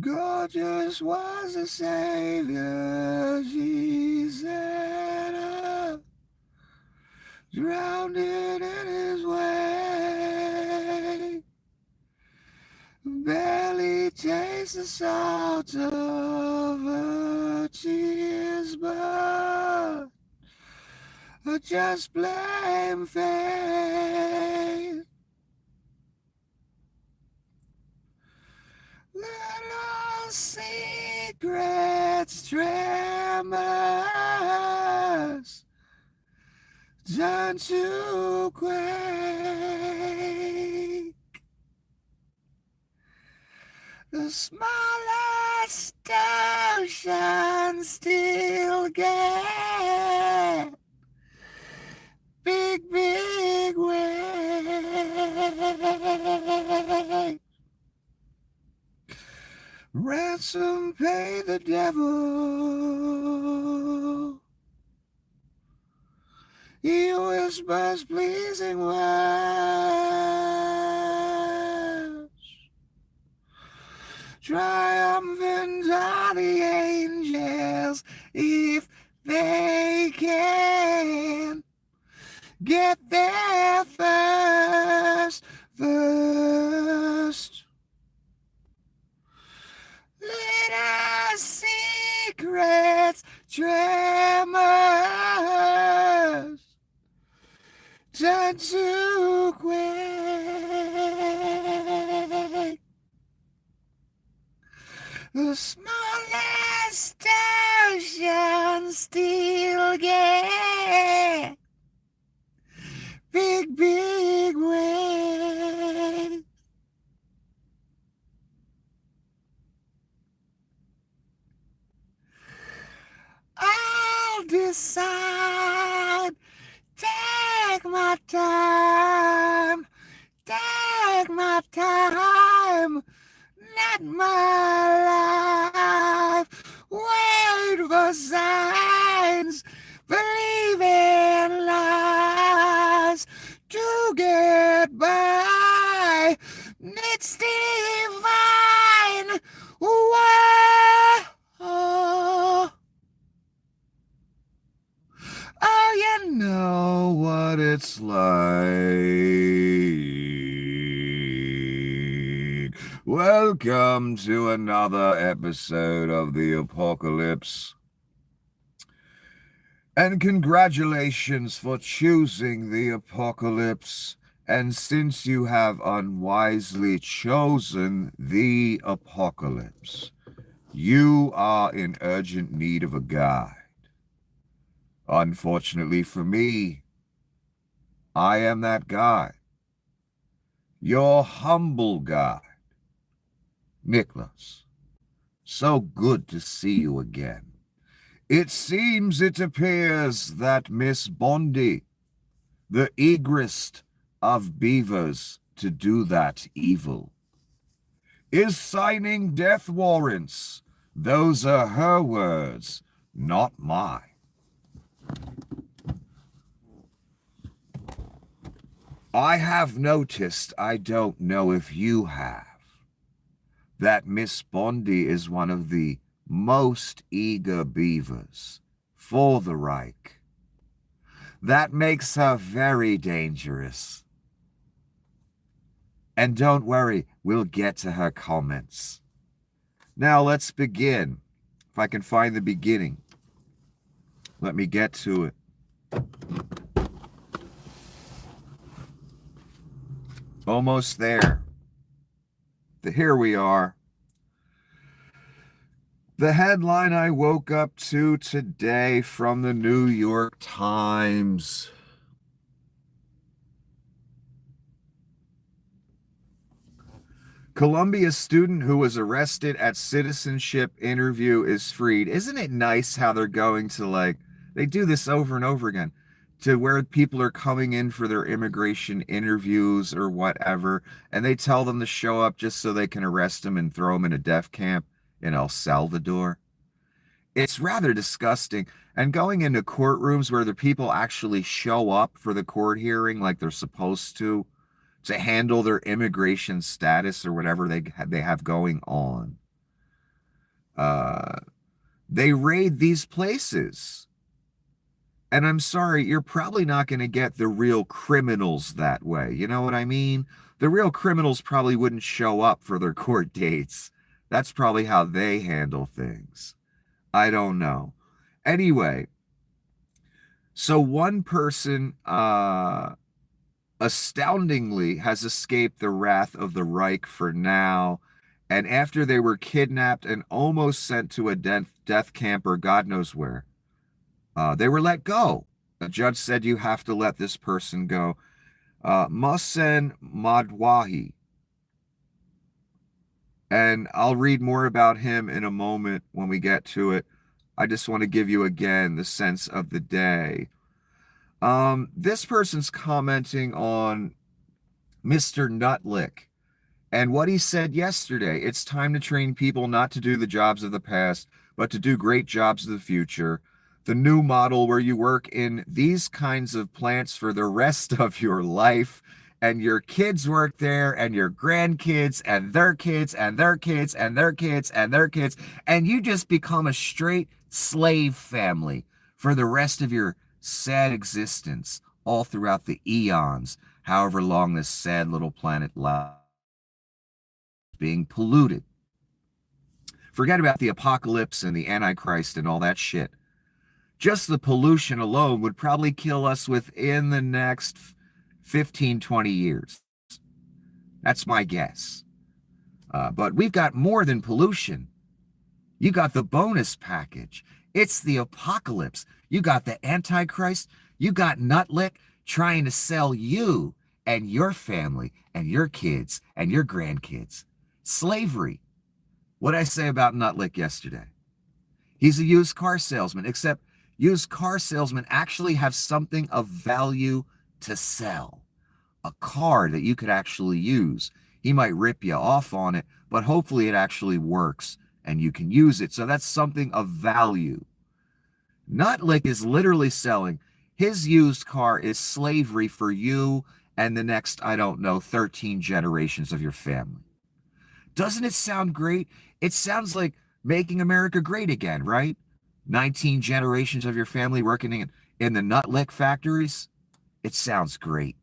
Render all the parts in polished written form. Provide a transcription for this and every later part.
Gorgeous was the Savior, she said, drowned in his way. Barely taste the salt of her tears, but I just blame fate. Little secrets, tremors, turn to quake. The smallest ocean still get big, big waves. Ransom pay the devil. He whispers pleasing words. Triumphant are the angels if they can get there first. Little secrets, tremors, turn to quake. The smallest ocean still get big, big waves. I'll decide, take my time, not my life. Wait for signs, believe in lies to get by. It's divine. Whoa. Oh, you know what it's like. Welcome to another episode of the Apocalypse. And congratulations for choosing the Apocalypse. And since you have unwisely chosen the Apocalypse, you are in urgent need of a guide. Unfortunately for me, I am that guide. Your humble guide, Nicholas. So good to see you again. It appears that Miss Bondi, the eagerest of beavers to do that evil, is signing death warrants. Those are her words, not mine. I have noticed, I don't know if you have, that Miss Bondi is one of the most eager beavers for the Reich. That makes her very dangerous. And don't worry, we'll get to her comments. Now let's begin. If I can find the beginning, let me get to it. Almost there. Here we are. The headline I woke up to today from the New York Times. Columbia student who was arrested at citizenship interview is freed. Isn't it nice how they're going to, they do this over and over again, to where people are coming in for their immigration interviews or whatever, and they tell them to show up just so they can arrest them and throw them in a death camp in El Salvador. It's rather disgusting. And going into courtrooms where the people actually show up for the court hearing like they're supposed to handle their immigration status or whatever they have going on. Uh, they raid these places. And I'm sorry, you're probably not going to get the real criminals that way. You know what I mean? The real criminals probably wouldn't show up for their court dates. That's probably how they handle things. I don't know. Anyway, so one person astoundingly has escaped the wrath of the Reich for now. And after they were kidnapped and almost sent to a death camp or God knows where, they were let go. A judge said you have to let this person go. Mohsen Madwahi. And I'll read more about him in a moment when we get to it. I just want to give you again the sense of the day. This person's commenting on Mr. Nutlick and what he said yesterday. It's time to train people not to do the jobs of the past, but to do great jobs of the future. The new model where you work in these kinds of plants for the rest of your life, and your kids work there, and your grandkids, and their kids, and their kids, and their kids, and their kids, and you just become a straight slave family for the rest of your sad existence, all throughout the eons, however long this sad little planet lasts being polluted. Forget about the apocalypse and the Antichrist and all that shit. Just the pollution alone would probably kill us within the next 15, 20 years. That's my guess. But we've got more than pollution. You got the bonus package. It's the apocalypse. You got the Antichrist. You got Nutlick trying to sell you and your family and your kids and your grandkids. Slavery. What'd I say about Nutlick yesterday? He's a used car salesman, except used car salesmen actually have something of value to sell. A car that you could actually use. He might rip you off on it, but hopefully it actually works and you can use it. So that's something of value. Nutlick is literally selling his used car is slavery for you and the next, I don't know, 13 generations of your family. Doesn't it sound great? It sounds like making America great again, right? 19 generations of your family working in the Nutlick factories. It sounds great.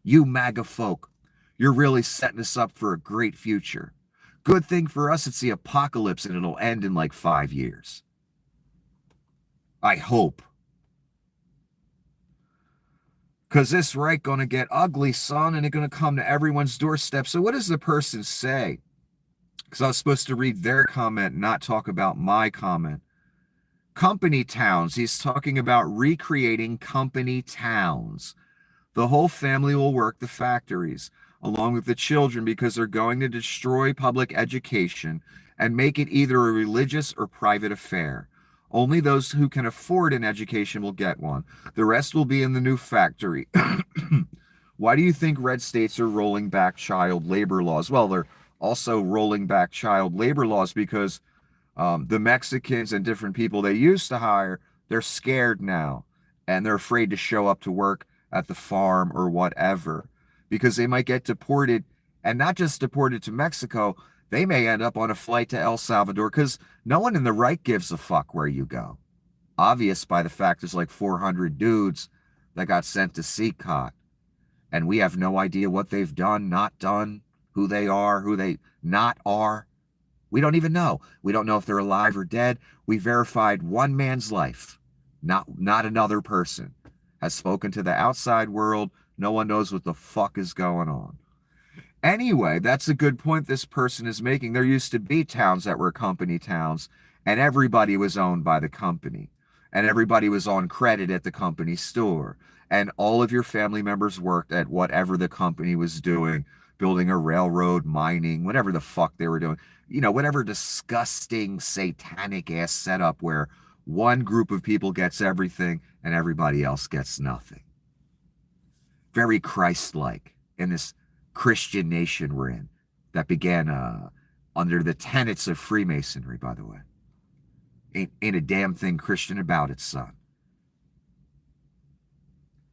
You MAGA folk, you're really setting us up for a great future. Good thing for us, it's the apocalypse and it'll end in like 5 years. I hope. Because this right gonna get ugly, son, and it's gonna come to everyone's doorstep. So what does the person say? Because I was supposed to read their comment, not talk about my comment. Company towns. He's talking about recreating company towns. The whole family will work the factories, along with the children, because they're going to destroy public education and make it either a religious or private affair. Only those who can afford an education will get one. The rest will be in the new factory. Why do you think red states are rolling back child labor laws? Well, they're also rolling back child labor laws because the Mexicans and different people they used to hire, they're scared now. And they're afraid to show up to work at the farm or whatever because they might get deported, and not just deported to Mexico. They may end up on a flight to El Salvador because no one in the right gives a fuck where you go. Obvious by the fact there's like 400 dudes that got sent to CCOT, and we have no idea what they've done, not done, who they are, who they not are. We don't even know. We don't know if they're alive or dead. We verified one man's life, not another person has spoken to the outside world. No one knows what the fuck is going on. Anyway, that's a good point this person is making. There used to be towns that were company towns, and everybody was owned by the company, and everybody was on credit at the company store, and all of your family members worked at whatever the company was doing, building a railroad, mining, whatever the fuck they were doing. You know, whatever disgusting satanic ass setup where one group of people gets everything and everybody else gets nothing. Very Christ-like in this Christian nation we're in that began under the tenets of Freemasonry, by the way. Ain't a damn thing Christian about it, son.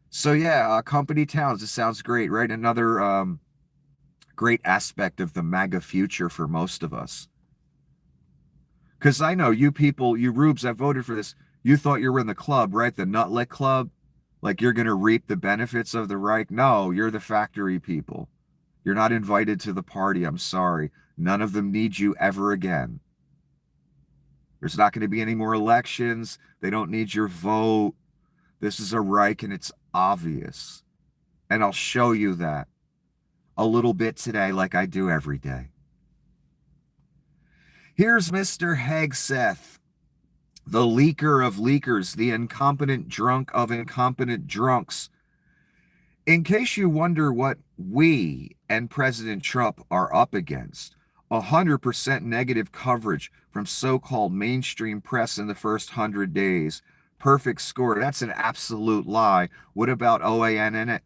So yeah, company towns, it sounds great, right? Another great aspect of the MAGA future for most of us. Because I know you people, you rubes that voted for this, you thought you were in the club, right? The Nutlick Club. Like you're going to reap the benefits of the Reich. No, you're the factory people. You're not invited to the party. I'm sorry. None of them need you ever again. There's not going to be any more elections. They don't need your vote. This is a Reich and it's obvious. And I'll show you that a little bit today like I do every day. Here's Mr. Hegseth, the leaker of leakers, the incompetent drunk of incompetent drunks. In case you wonder what we and President Trump are up against, 100% negative coverage from so-called mainstream press in the first 100 days. Perfect score. That's an absolute lie. What about OANN,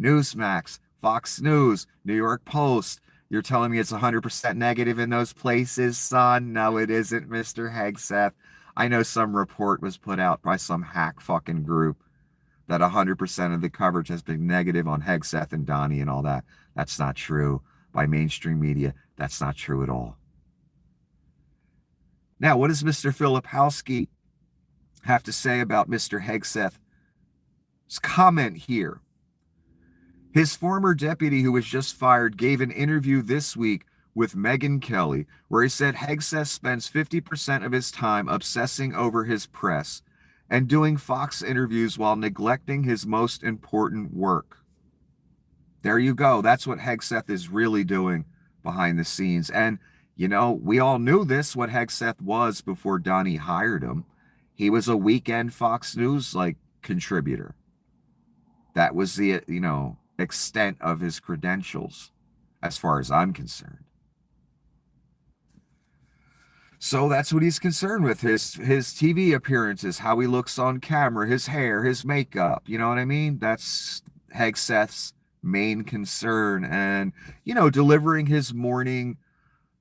Newsmax, Fox News, New York Post? You're telling me it's 100% negative in those places, son? No, it isn't, Mr. Hegseth. I know some report was put out by some hack fucking group that 100% of the coverage has been negative on Hegseth and Donnie and all that. That's not true. By mainstream media, that's not true at all. Now, what does Mr. Filipowski have to say about Mr. Hegseth's comment here? His former deputy, who was just fired, gave an interview this week with Megyn Kelly, where he said Hegseth spends 50% of his time obsessing over his press and doing Fox interviews while neglecting his most important work. There you go. That's what Hegseth is really doing behind the scenes. And, you know, we all knew this, what Hegseth was before Donnie hired him. He was a weekend Fox News, contributor. That was the, extent of his credentials, as far as I'm concerned. So that's what he's concerned with, his TV appearances, how he looks on camera, his hair, his makeup, you know what I mean? That's Hegseth's main concern. And, delivering his morning,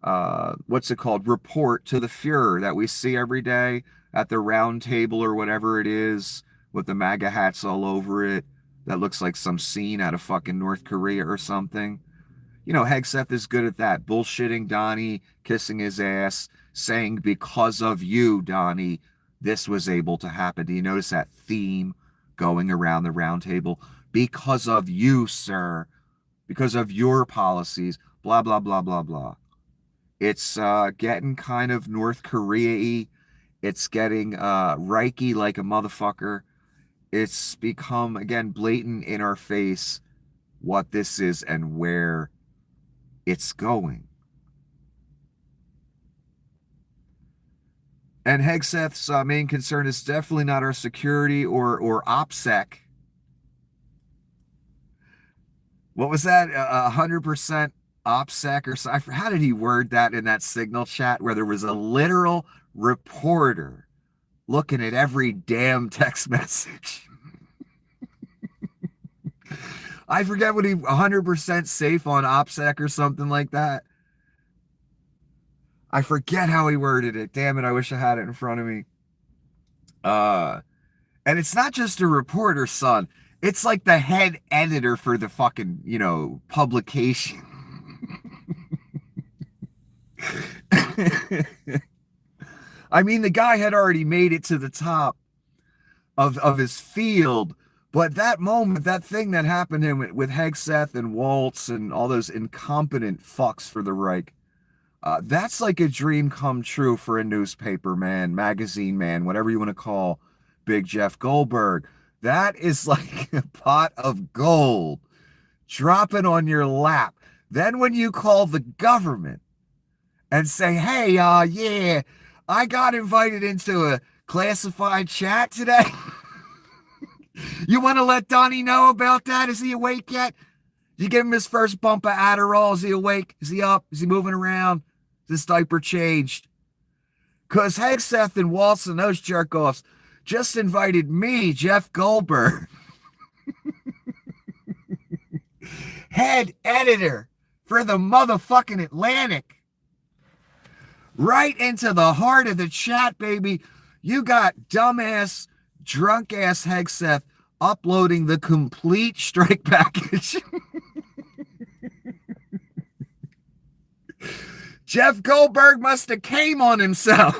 report to the Fuhrer that we see every day at the round table or whatever it is with the MAGA hats all over it. That looks like some scene out of fucking North Korea or something. Hegseth is good at that. Bullshitting Donnie, kissing his ass, saying, because of you, Donnie, this was able to happen. Do you notice that theme going around the round table? Because of you, sir. Because of your policies. Blah, blah, blah, blah, blah. It's getting kind of North Korea-y. It's getting Reichy like a motherfucker. It's become, again, blatant in our face what this is and where it's going. And Hegseth's main concern is definitely not our security or OPSEC. What was that? 100% OPSEC or so? How did he word that in that signal chat where there was a literal reporter looking at every damn text message? I forget what 100% safe on OPSEC or something like that. I forget how he worded it. Damn it, I wish I had it in front of me. And it's not just a reporter, son. It's like the head editor for the fucking, publication. I mean, the guy had already made it to the top of his field. But that moment, that thing that happened to him with Hegseth and Waltz and all those incompetent fucks for the Reich, that's like a dream come true for a newspaper man, magazine man, whatever you want to call Big Jeff Goldberg. That is like a pot of gold dropping on your lap. Then when you call the government and say, hey, yeah, I got invited into a classified chat today. You want to let Donnie know about that? Is he awake yet? Did you give him his first bump of Adderall? Is he awake? Is he up? Is he moving around? Is his diaper changed? Because Hegseth and Waltz and those jerk-offs just invited me, Jeff Goldberg, head editor for the motherfucking Atlantic, right into the heart of the chat, baby. You got dumbass, drunk-ass Hegseth uploading the complete strike package. Jeff Goldberg must have came on himself.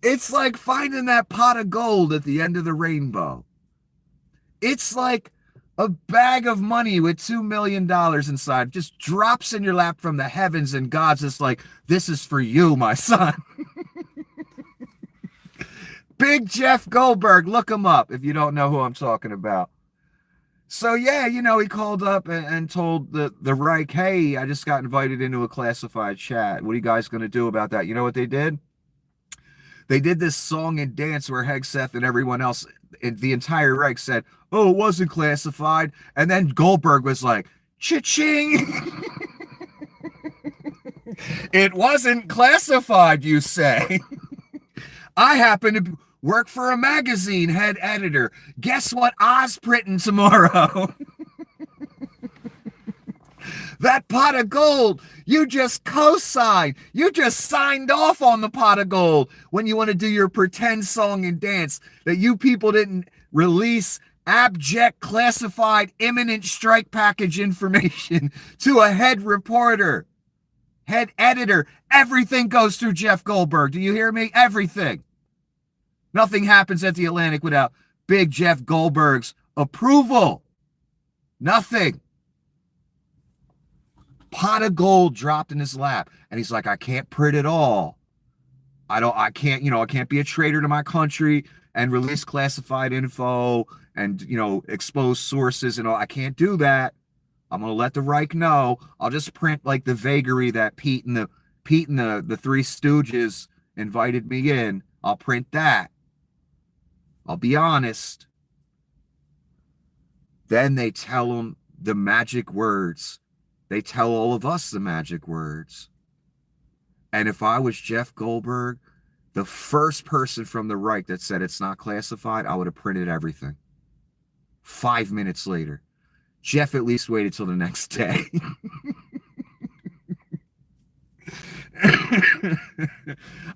It's like finding that pot of gold at the end of the rainbow. It's like a bag of money with $2 million inside just drops in your lap from the heavens, and God's just like, this is for you, my son. Big Jeff Goldberg, look him up if you don't know who I'm talking about. So yeah, he called up and told the Reich, hey, I just got invited into a classified chat. What are you guys going to do about that? You know what they did? They did this song and dance where Hegseth and everyone else, the entire Reich, said, oh, it wasn't classified. And then Goldberg was like, cha-ching. It wasn't classified, you say. I happen to work for a magazine, head editor. Guess what Oz printing tomorrow? That pot of gold, you just co-signed. You just signed off on the pot of gold when you want to do your pretend song and dance that you people didn't release abject, classified, imminent strike package information to a head reporter, head editor. Everything goes through Jeff Goldberg. Do you hear me? Everything. Nothing happens at the Atlantic without big Jeff Goldberg's approval. Nothing. Pot of gold dropped in his lap, and he's like, I can't print it all. I can't be a traitor to my country and release classified info and, expose sources and all. I can't do that. I'm going to let the Reich know. I'll just print like the vagary that Pete and the Three Stooges invited me in. I'll print that. I'll be honest. Then they tell him the magic words. They tell all of us the magic words. And if I was Jeff Goldberg, the first person from the Reich that said it's not classified, I would have printed everything. 5 minutes later. Jeff at least waited till the next day.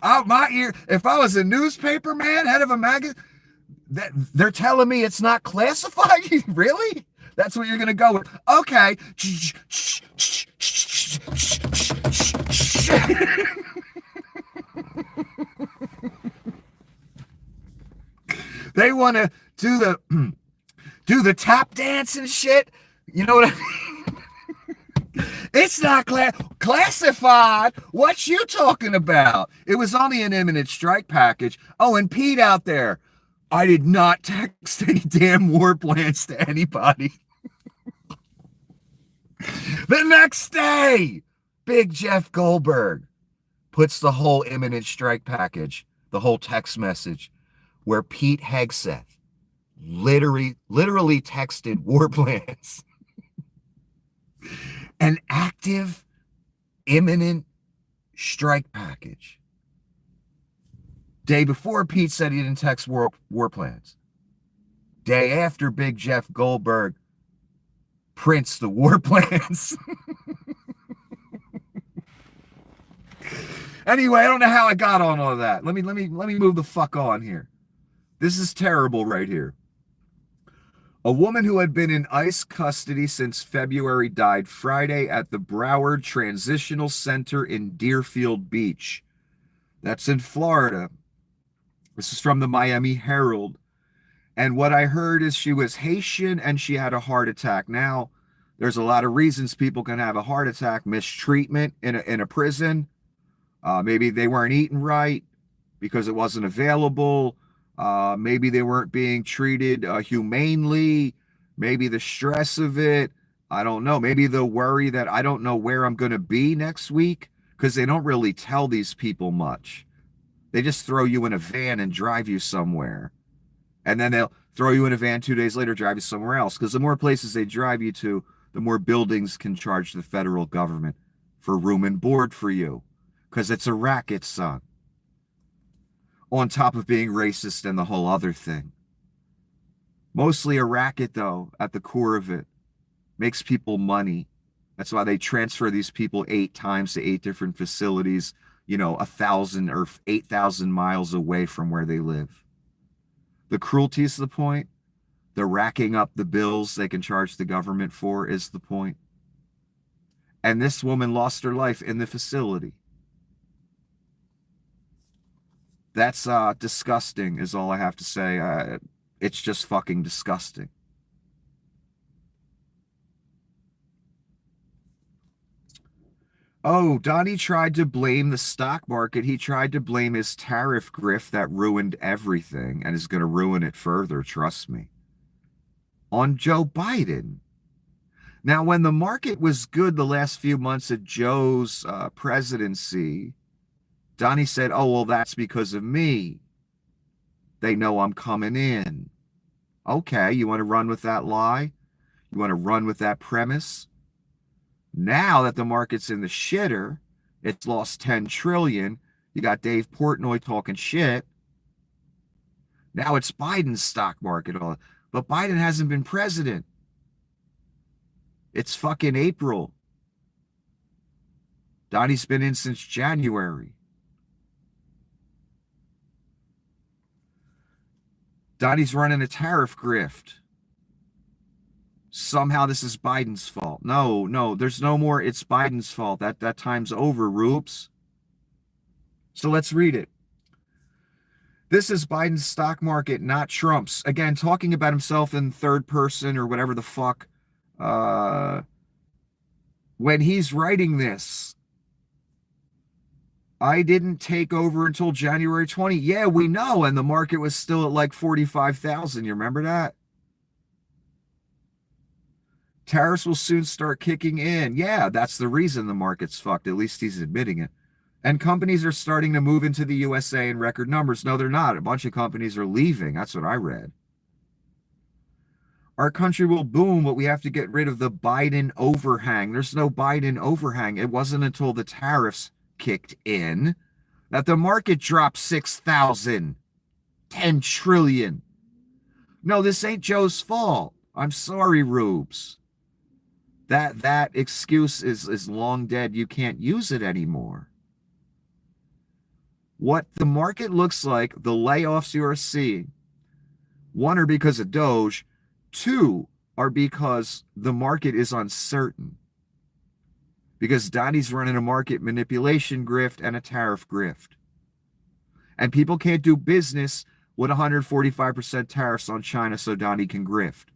My ear, if I was a newspaper man, head of a magazine, they're telling me it's not classified? Really? That's what you're going to go with? Okay. They want to do the tap dance and shit. You know what I mean? It's not classified. What you talking about? It was only an imminent strike package. Oh, and Pete out there, I did not text any damn war plans to anybody. The next day, big Jeff Goldberg puts the whole imminent strike package, the whole text message, where Pete Hegseth literally texted war plans. An active, imminent strike package. Day before, Pete said he didn't text war plans. Day after, big Jeff Goldberg prints the war plans. Anyway, I don't know how I got on all of that. Let me move the fuck on here. This is terrible right here. A woman who had been in ICE custody since February died Friday at the Broward Transitional Center in Deerfield Beach. That's in Florida. This is from the Miami Herald. And what I heard is she was Haitian and she had a heart attack. Now, there's a lot of reasons people can have a heart attack. Mistreatment in a prison. Maybe they weren't eating right because it wasn't available. Maybe they weren't being treated humanely. Maybe the stress of it. I don't know. Maybe the worry that I don't know where I'm going to be next week, because they don't really tell these people much. They just throw you in a van and drive you somewhere. And then they'll throw you in a van 2 days later, drive you somewhere else. Because the more places they drive you to, the more buildings can charge the federal government for room and board for you. Because it's a racket, son. On top of being racist and the whole other thing. Mostly a racket, though, at the core of it. Makes people money. That's why they transfer these people 8 times to 8 different facilities, 1,000 or 8,000 miles away from where they live. The cruelty is the point. The racking up the bills they can charge the government for is the point. And this woman lost her life in the facility. That's disgusting is all I have to say. It's just fucking disgusting. Oh, Donnie tried to blame the stock market. He tried to blame his tariff grift that ruined everything and is going to ruin it further, trust me, on Joe Biden. Now, when the market was good the last few months of Joe's presidency, Donnie said, oh, well, that's because of me. They know I'm coming in. Okay, you want to run with that lie? You want to run with that premise? Now that the market's in the shitter, it's lost 10 trillion. You got Dave Portnoy talking shit. Now it's Biden's stock market. But Biden hasn't been president. It's fucking April. Donnie's been in since January. Donnie's running a tariff grift. Somehow this is Biden's fault. No, there's no more. It's Biden's fault. That time's over, Roops. So let's read it. This is Biden's stock market, not Trump's. Again, talking about himself in third person or whatever the fuck. When he's writing this, I didn't take over until January 20. Yeah, we know. And the market was still at like 45,000. You remember that? Tariffs will soon start kicking in. Yeah, that's the reason the market's fucked. At least he's admitting it. And companies are starting to move into the USA in record numbers. No, they're not. A bunch of companies are leaving. That's what I read. Our country will boom, but we have to get rid of the Biden overhang. There's no Biden overhang. It wasn't until the tariffs kicked in that the market dropped 6,000, 10 trillion. No, this ain't Joe's fault. I'm sorry, Rubes. That excuse is long dead. You can't use it anymore. What the market looks like, the layoffs you are seeing, one are because of Doge, two are because the market is uncertain. Because Donnie's running a market manipulation grift and a tariff grift. And people can't do business with 145% tariffs on China so Donnie can grift.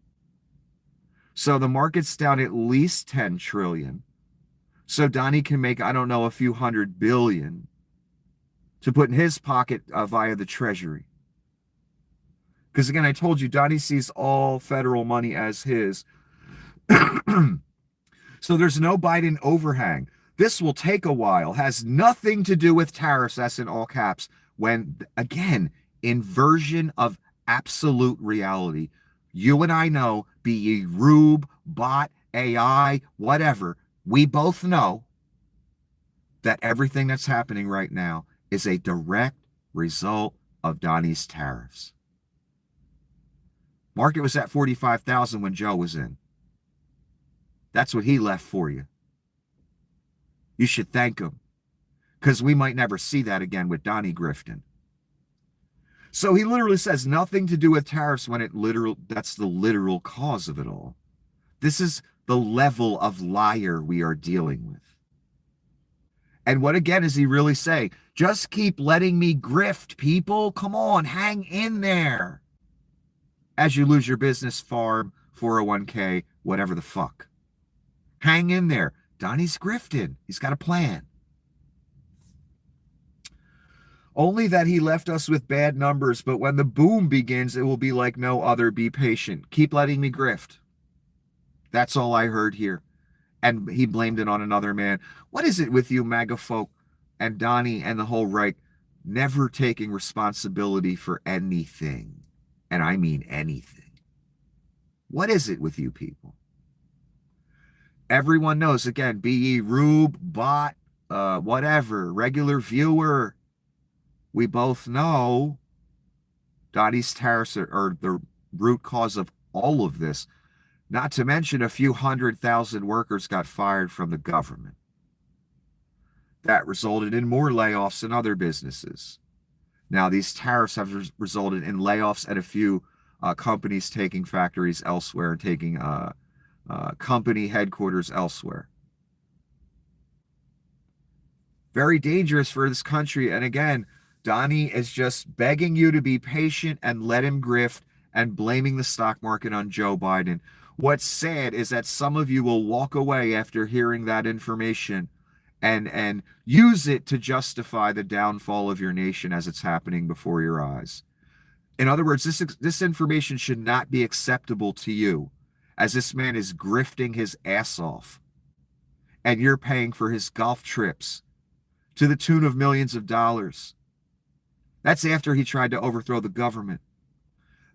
So the market's down at least 10 trillion. So Donnie can make, I don't know, a few hundred billion to put in his pocket via the Treasury. Because again, I told you, Donnie sees all federal money as his. So there's no Biden overhang. This will take a while, has nothing to do with tariffs, that's in all caps. When, again, inversion of absolute reality. You and I know, be ye Rube, bot, AI, whatever, we both know that everything that's happening right now is a direct result of Donnie's tariffs. Market was at 45,000 when Joe was in. That's what he left for you. You should thank him, because we might never see that again with Donnie grifting. So he literally says nothing to do with tariffs when that's the literal cause of it all. This is the level of liar we are dealing with. And what again is he really saying? Just keep letting me grift, people. Come on, hang in there. As you lose your business, farm, 401k, whatever the fuck. Hang in there. Donnie's grifting. He's got a plan. Only that he left us with bad numbers, but when the boom begins, it will be like no other. Be patient. Keep letting me grift. That's all I heard here. And he blamed it on another man. What is it with you, MAGA folk, and Donnie and the whole Reich never taking responsibility for anything? And I mean anything. What is it with you people? Everyone knows, again, be ye Rube, bot, whatever, regular viewer. We both know Donnie's tariffs are the root cause of all of this. Not to mention a few 100,000 workers got fired from the government. That resulted in more layoffs in other businesses. Now, these tariffs have resulted in layoffs at a few companies taking factories elsewhere and taking company headquarters elsewhere. Very dangerous for this country. And again, Donnie is just begging you to be patient and let him grift and blaming the stock market on Joe Biden. What's sad is that some of you will walk away after hearing that information and use it to justify the downfall of your nation as it's happening before your eyes. In other words, this information should not be acceptable to you, as this man is grifting his ass off, and you're paying for his golf trips to the tune of millions of dollars. That's after he tried to overthrow the government.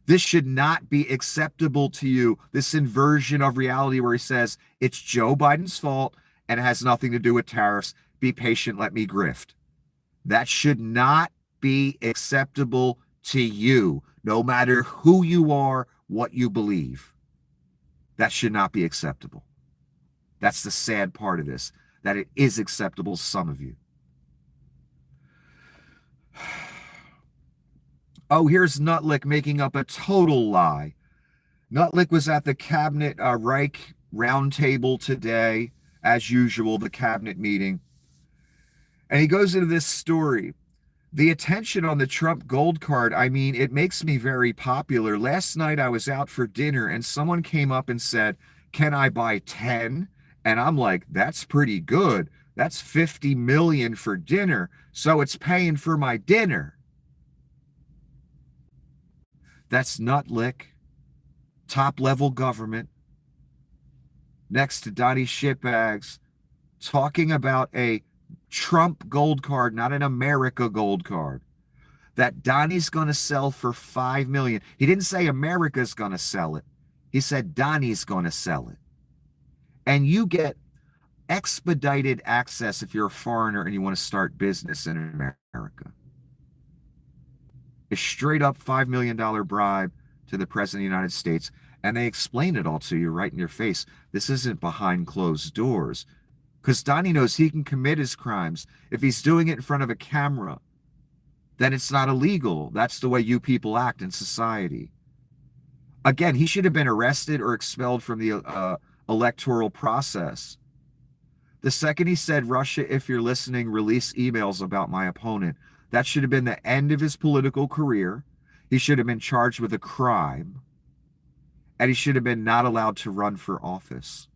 This should not be acceptable to you, this inversion of reality where he says it's Joe Biden's fault and it has nothing to do with tariffs. Be patient, let me grift. That should not be acceptable to you, no matter who you are, what you believe. That should not be acceptable. That's the sad part of this, that it is acceptable to some of you. Oh, here's Nutlick making up a total lie. Nutlick was at the cabinet Reich roundtable today, as usual, the cabinet meeting. And he goes into this story. The attention on the Trump gold card, I mean, it makes me very popular. Last night I was out for dinner and someone came up and said, "Can I buy 10?" And I'm like, that's pretty good. That's 50 million for dinner. So it's paying for my dinner. That's Nutlick, top level government, next to Donnie Shitbags, talking about a Trump gold card, not an America gold card, that Donnie's going to sell for 5 million. He didn't say America's going to sell it. He said Donnie's going to sell it. And you get expedited access if you're a foreigner and you want to start business in America. A straight up $5 million bribe to the president of the United States. And they explain it all to you right in your face. This isn't behind closed doors. Because Donnie knows he can commit his crimes. If he's doing it in front of a camera, then it's not illegal. That's the way you people act in society. Again, he should have been arrested or expelled from the electoral process. The second he said, "Russia, if you're listening, release emails about my opponent," that should have been the end of his political career. He should have been charged with a crime. And he should have been not allowed to run for office.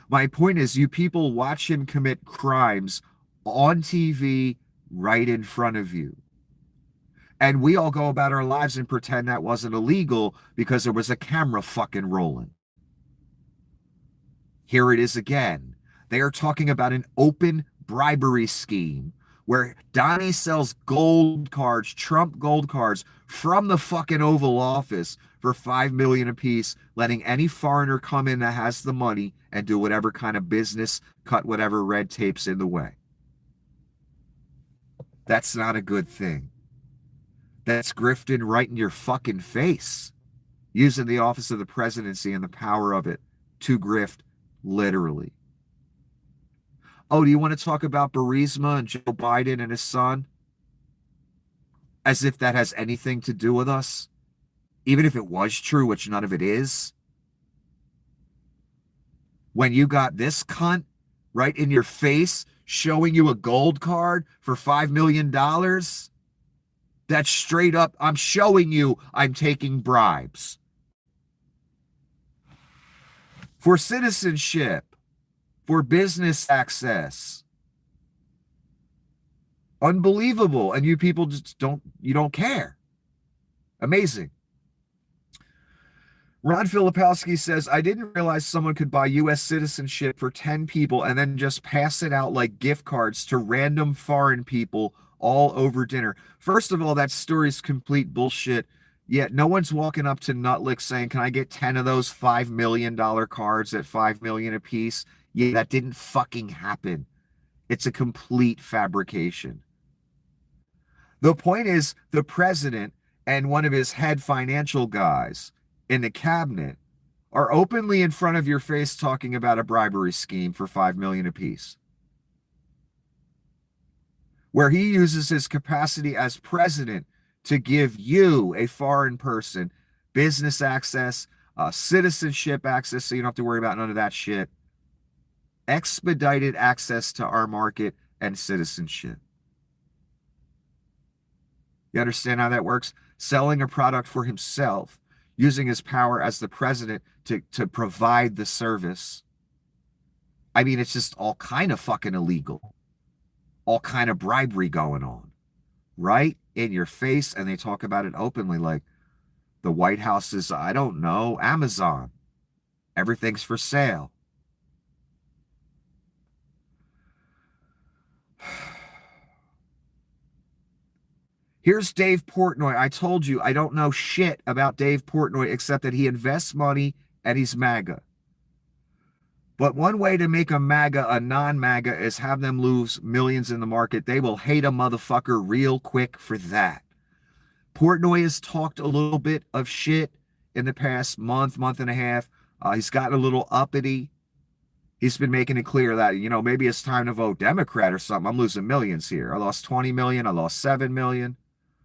My point is, you people watch him commit crimes on TV right in front of you. And we all go about our lives and pretend that wasn't illegal because there was a camera fucking rolling. Here it is again. They are talking about an open bribery scheme where Donnie sells gold cards, Trump gold cards, from the fucking Oval Office for 5 million apiece, letting any foreigner come in that has the money and do whatever kind of business, cut whatever red tape's in the way. That's not a good thing. That's grifting right in your fucking face, using the office of the presidency and the power of it to grift, literally. Oh, do you want to talk about Burisma and Joe Biden and his son? As if that has anything to do with us? Even if it was true, which none of it is. When you got this cunt right in your face showing you a gold card for $5 million, that's straight up, I'm showing you I'm taking bribes. For citizenship. For business access. Unbelievable. And you people just don't care. Amazing. Ron Filipowski says, "I didn't realize someone could buy U.S. citizenship for 10 people and then just pass it out like gift cards to random foreign people all over dinner." First of all, that story's complete bullshit. Yet no one's walking up to Nutlick saying, "Can I get 10 of those $5 million cards at $5 million a piece?" Yeah, that didn't fucking happen. It's a complete fabrication. The point is, the president and one of his head financial guys in the cabinet are openly in front of your face talking about a bribery scheme for 5 million apiece, where he uses his capacity as president to give you, a foreign person, business access, citizenship access, so you don't have to worry about none of that shit, expedited access to our market, and citizenship. You understand how that works? Selling a product for himself, using his power as the president to provide the service. I mean, it's just all kind of fucking illegal. All kind of bribery going on. Right in your face, and they talk about it openly like the White House is, I don't know, Amazon. Everything's for sale. Here's Dave Portnoy. I told you I don't know shit about Dave Portnoy except that he invests money and he's MAGA. But one way to make a MAGA a non-MAGA is have them lose millions in the market. They will hate a motherfucker real quick for that. Portnoy has talked a little bit of shit in the past month and a half. He's gotten a little uppity. He's been making it clear that, you know, maybe it's time to vote Democrat or something. I'm losing millions here. I lost 20 million. I lost 7 million.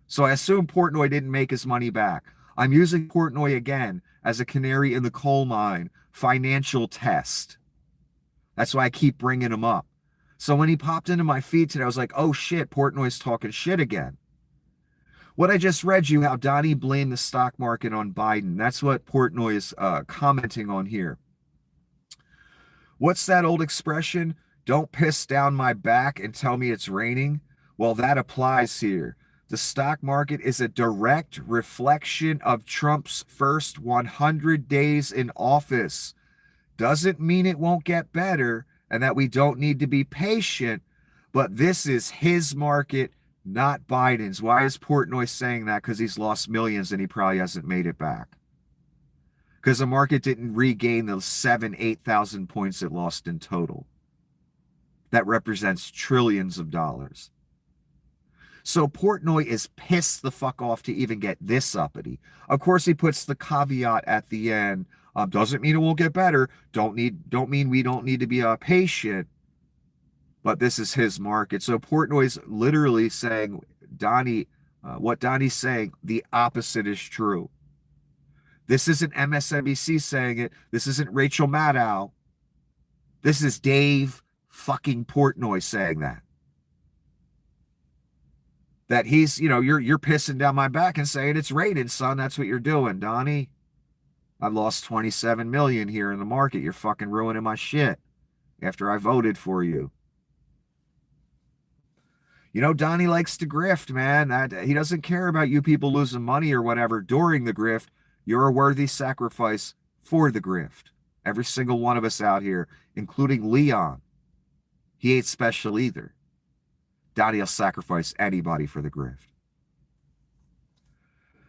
So I assume Portnoy didn't make his money back. I'm using Portnoy again as a canary in the coal mine financial test. That's why I keep bringing him up. So when he popped into my feed today, I was like, oh shit, Portnoy's talking shit again. What I just read you, how Donnie blamed the stock market on Biden. That's what Portnoy is commenting on here. What's that old expression? Don't piss down my back and tell me it's raining. Well, that applies here. The stock market is a direct reflection of Trump's first 100 days in office. Doesn't mean it won't get better and that we don't need to be patient, but this is his market, not Biden's. Why is Portnoy saying that? Because he's lost millions and he probably hasn't made it back. Because the market didn't regain the 8,000 points it lost in total. That represents trillions of dollars. So Portnoy is pissed the fuck off to even get this uppity. Of course, he puts the caveat at the end. Doesn't mean it won't get better. Don't mean we don't need to be patient. But this is his market. So Portnoy's literally saying, Donnie, what Donnie's saying, the opposite is true. This isn't MSNBC saying it. This isn't Rachel Maddow. This is Dave fucking Portnoy saying that. That he's, you know, you're pissing down my back and saying it's raining, son. That's what you're doing, Donnie. I've lost 27 million here in the market. You're fucking ruining my shit after I voted for you. You know, Donnie likes to grift, man. He doesn't care about you people losing money or whatever during the grift. You're a worthy sacrifice for the grift. Every single one of us out here, including Leon. He ain't special either. Donnie will sacrifice anybody for the grift.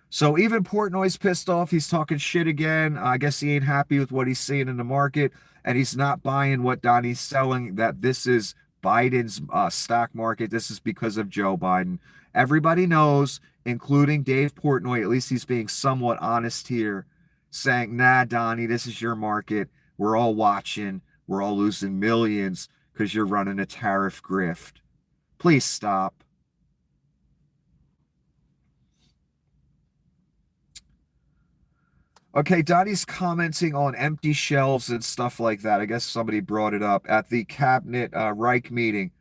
So even Portnoy's pissed off. He's talking shit again. I guess he ain't happy with what he's seeing in the market. And he's not buying what Donnie's selling, that this is Biden's stock market. This is because of Joe Biden. Everybody knows, including Dave Portnoy, at least he's being somewhat honest here, saying, nah, Donnie, this is your market. We're all watching. We're all losing millions because you're running a tariff grift. Please stop. Okay, Donnie's commenting on empty shelves and stuff like that. I guess somebody brought it up at the cabinet Reich meeting.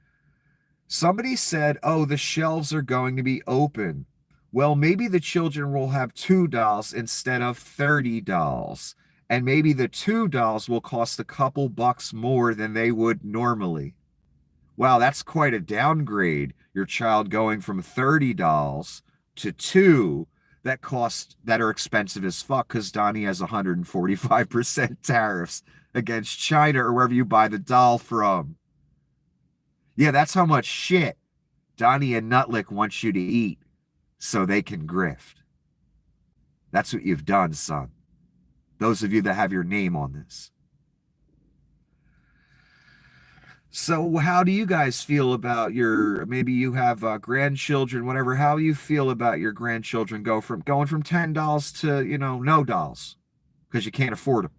Somebody said, oh, the shelves are going to be open. Well, maybe the children will have 2 dolls instead of 30 dolls. And maybe the 2 dolls will cost a couple bucks more than they would normally. Wow, that's quite a downgrade. Your child going from 30 dolls to 2 that are expensive as fuck because Donnie has 145% tariffs against China or wherever you buy the doll from. Yeah, that's how much shit Donnie and Nutlick want you to eat so they can grift. That's what you've done, son. Those of you that have your name on this. So how do you guys feel about maybe you have grandchildren, whatever, how do you feel about your grandchildren going from $10 to, you know, no dolls because you can't afford them?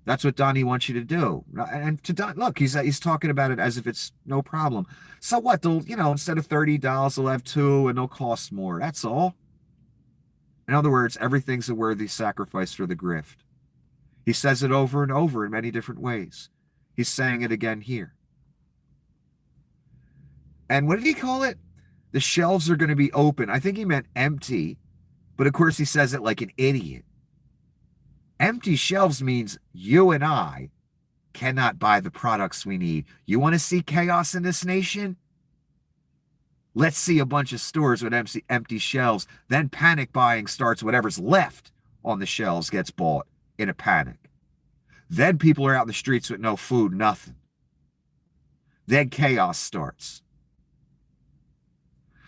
That's what Donnie wants you to do. And to Don, look, he's talking about it as if it's no problem. So what? They'll, you know, instead of $30, they'll have 2 and they'll cost more. That's all. In other words, everything's a worthy sacrifice for the grift. He says it over and over in many different ways. He's saying it again here. And what did he call it? The shelves are going to be open. I think he meant empty, but of course he says it like an idiot. Empty shelves means you and I cannot buy the products we need. You want to see chaos in this nation? Let's see a bunch of stores with empty shelves. Then panic buying starts. Whatever's left on the shelves gets bought in a panic. Then people are out in the streets with no food, nothing. Then chaos starts.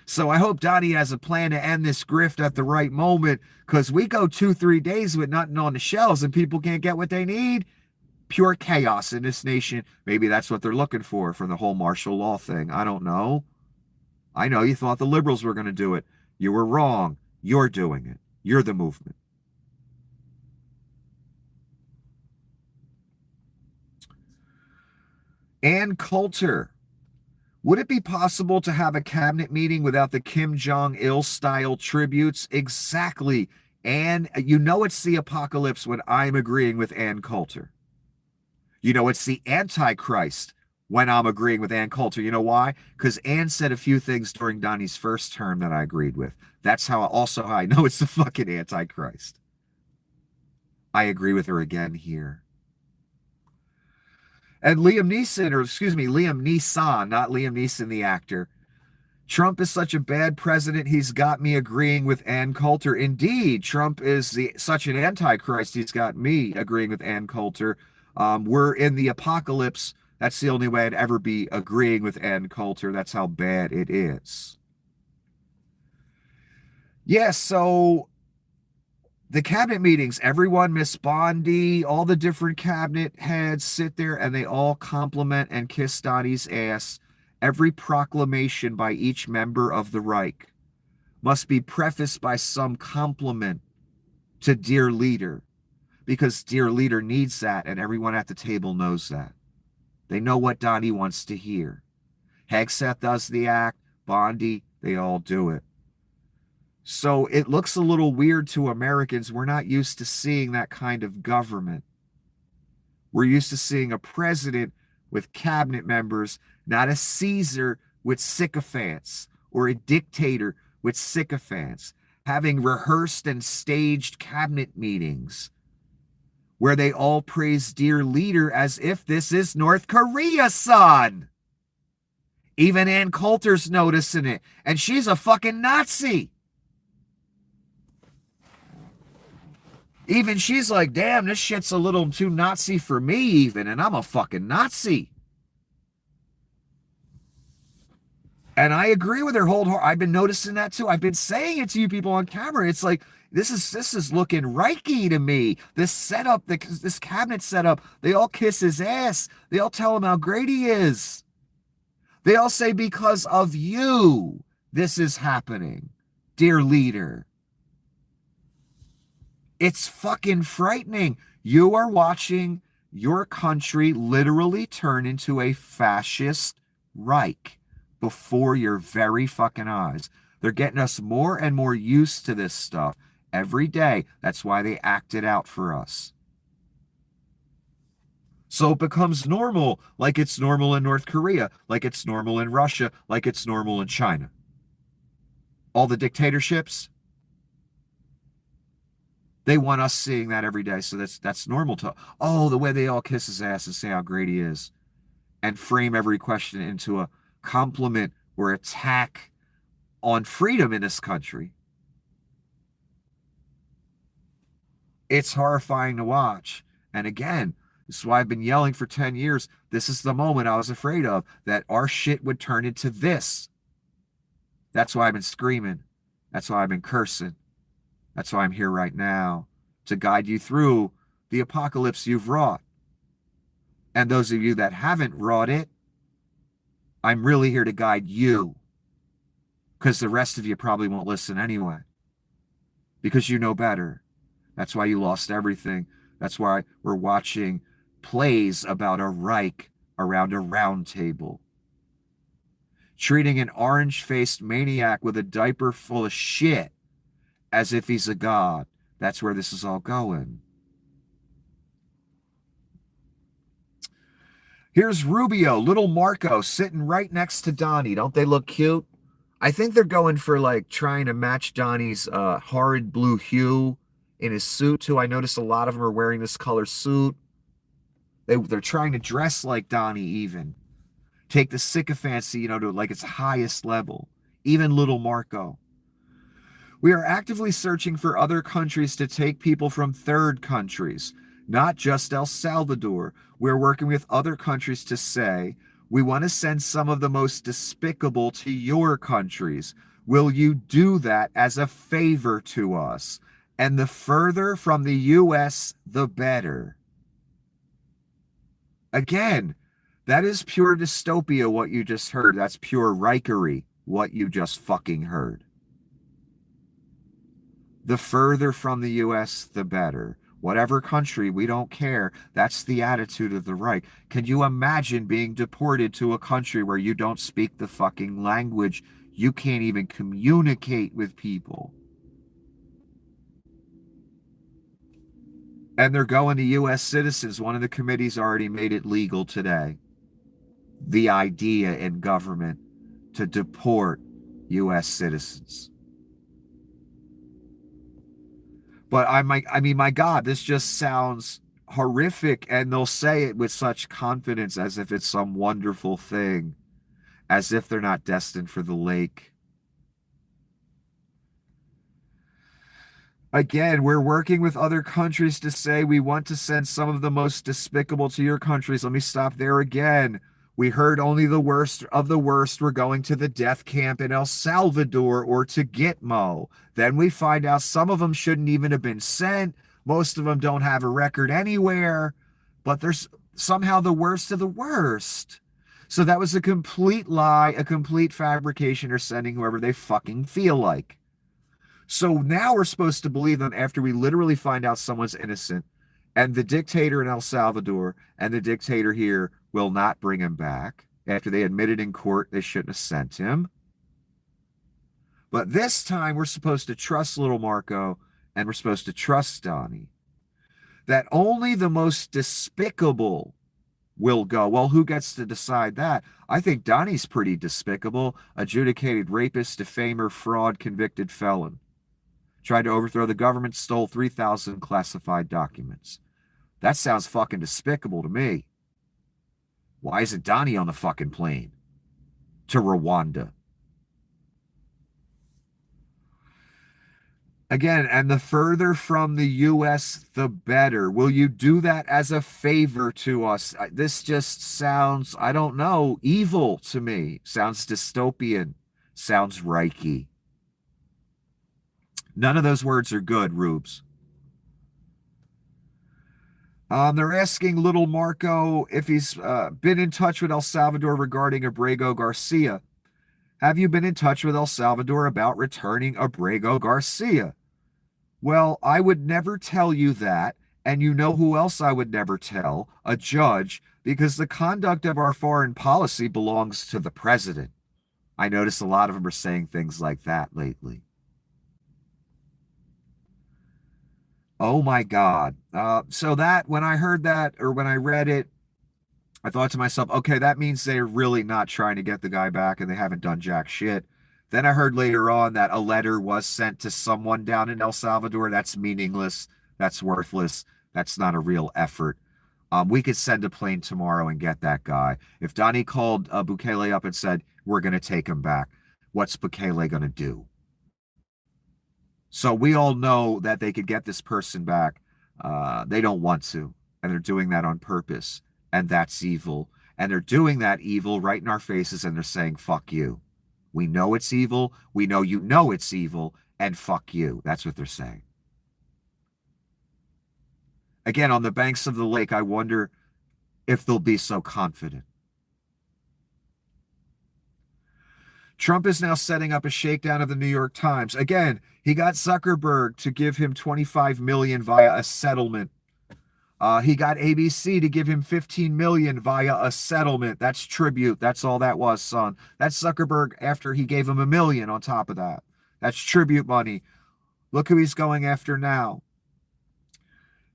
So I hope Donnie has a plan to end this grift at the right moment, because we go 2-3 days with nothing on the shelves and people can't get what they need. Pure chaos in this nation. Maybe that's what they're looking for the whole martial law thing. I don't know. I know you thought the liberals were going to do it. You were wrong. You're doing it. You're the movement. Ann Coulter. Would it be possible to have a cabinet meeting without the Kim Jong-il style tributes? Exactly. And you know it's the apocalypse when I'm agreeing with Ann Coulter. You know it's the Antichrist when I'm agreeing with Ann Coulter. You know why? Because Ann said a few things during Donnie's first term that I agreed with. That's how I know it's the fucking Antichrist. I agree with her again here. And Liam Neeson, not Liam Neeson, the actor. Trump is such a bad president, he's got me agreeing with Ann Coulter. Indeed, Trump is such an antichrist, he's got me agreeing with Ann Coulter. We're in the apocalypse. That's the only way I'd ever be agreeing with Ann Coulter. That's how bad it is. Yeah, so the cabinet meetings, everyone, Miss Bondi, all the different cabinet heads sit there and they all compliment and kiss Donnie's ass. Every proclamation by each member of the Reich must be prefaced by some compliment to dear leader, because dear leader needs that, and everyone at the table knows that. They know what Donnie wants to hear. Hegseth does the act, Bondi, they all do it. So it looks a little weird to Americans. We're not used to seeing that kind of government. We're used to seeing a president with cabinet members, not a Caesar with sycophants or a dictator with sycophants, having rehearsed and staged cabinet meetings where they all praise dear leader as if this is North Korea, son. Even Ann Coulter's noticing it, and she's a fucking Nazi. Even she's like, damn, this shit's a little too Nazi for me even, and I'm a fucking Nazi. And I agree with her wholeheartedly. I've been noticing that too. I've been saying it to you people on camera. It's like, this is looking Reichy to me. This setup, this cabinet setup, they all kiss his ass. They all tell him how great he is. They all say, because of you, this is happening, dear leader. It's fucking frightening. You are watching your country literally turn into a fascist Reich before your very fucking eyes. They're getting us more and more used to this stuff every day. That's why they act it out for us. So it becomes normal, like it's normal in North Korea, like it's normal in Russia, like it's normal in China. All the dictatorships, they want us seeing that every day. So that's normal to, oh, the way they all kiss his ass and say how great he is and frame every question into a compliment or attack on freedom in this country. It's horrifying to watch. And again, this is why I've been yelling for 10 years. This is the moment I was afraid of, that our shit would turn into this. That's why I've been screaming. That's why I've been cursing. That's why I'm here right now, to guide you through the apocalypse you've wrought. And those of you that haven't wrought it, I'm really here to guide you, because the rest of you probably won't listen anyway, because you know better. That's why you lost everything. That's why we're watching plays about a Reich around a round table, treating an orange-faced maniac with a diaper full of shit as if he's a god. That's where this is all going. Here's Rubio, little Marco sitting right next to Donnie. Don't they look cute? I think they're going for like trying to match Donnie's horrid blue hue in his suit too. I noticed a lot of them are wearing this color suit. They're trying to dress like Donnie even. Take the sycophancy, to like its highest level. Even little Marco. We are actively searching for other countries to take people from third countries, not just El Salvador. We're working with other countries to say, we want to send some of the most despicable to your countries. Will you do that as a favor to us? And the further from the U.S., the better. Again, that is pure dystopia, what you just heard. That's pure reichery, what you just fucking heard. The further from the U.S., the better. Whatever country, we don't care. That's the attitude of the right. Can you imagine being deported to a country where you don't speak the fucking language? You can't even communicate with people. And they're going to U.S. citizens. One of the committees already made it legal today. The idea in government to deport U.S. citizens. But I mean, my God, this just sounds horrific. And they'll say it with such confidence as if it's some wonderful thing, as if they're not destined for the lake. Again, we're working with other countries to say we want to send some of the most despicable to your countries. Let me stop there again. We heard only the worst of the worst were going to the death camp in El Salvador or to Gitmo. Then we find out some of them shouldn't even have been sent. Most of them don't have a record anywhere, but there's somehow the worst of the worst. So that was a complete lie, a complete fabrication. They're sending whoever they fucking feel like. So now we're supposed to believe them after we literally find out someone's innocent, and the dictator in El Salvador and the dictator here will not bring him back after they admitted in court they shouldn't have sent him. But this time we're supposed to trust little Marco and we're supposed to trust Donnie. That only the most despicable will go. Well, who gets to decide that? I think Donnie's pretty despicable. Adjudicated rapist, defamer, fraud, convicted felon. Tried to overthrow the government, stole 3,000 classified documents. That sounds fucking despicable to me. Why isn't Donnie on the fucking plane to Rwanda? Again, and the further from the U.S., the better. Will you do that as a favor to us? This just sounds, I don't know, evil to me. Sounds dystopian. Sounds reichy. None of those words are good, Rubes. They're asking little Marco if he's been in touch with El Salvador regarding Abrego Garcia. Have you been in touch with El Salvador about returning Abrego Garcia? Well, I would never tell you that. And you know who else I would never tell? A judge, because the conduct of our foreign policy belongs to the president. I notice a lot of them are saying things like that lately. Oh my God. So that when I heard that or when I read it, I thought to myself, okay, that means they're really not trying to get the guy back and they haven't done jack shit. Then I heard later on that a letter was sent to someone down in El Salvador. That's meaningless. That's worthless. That's not a real effort. We could send a plane tomorrow and get that guy. If Donnie called Bukele up and said, we're going to take him back, what's Bukele going to do? So we all know that they could get this person back. They don't want to, and they're doing that on purpose, and that's evil. And they're doing that evil right in our faces, and they're saying, fuck you. We know it's evil. We know you know it's evil, and fuck you. That's what they're saying. Again, on the banks of the lake, I wonder if they'll be so confident. Trump is now setting up a shakedown of the New York Times. Again, he got Zuckerberg to give him $25 million via a settlement. He got ABC to give him $15 million via a settlement. That's tribute. That's all that was, son. That's Zuckerberg after he gave him $1 million on top of that. That's tribute money. Look who he's going after now.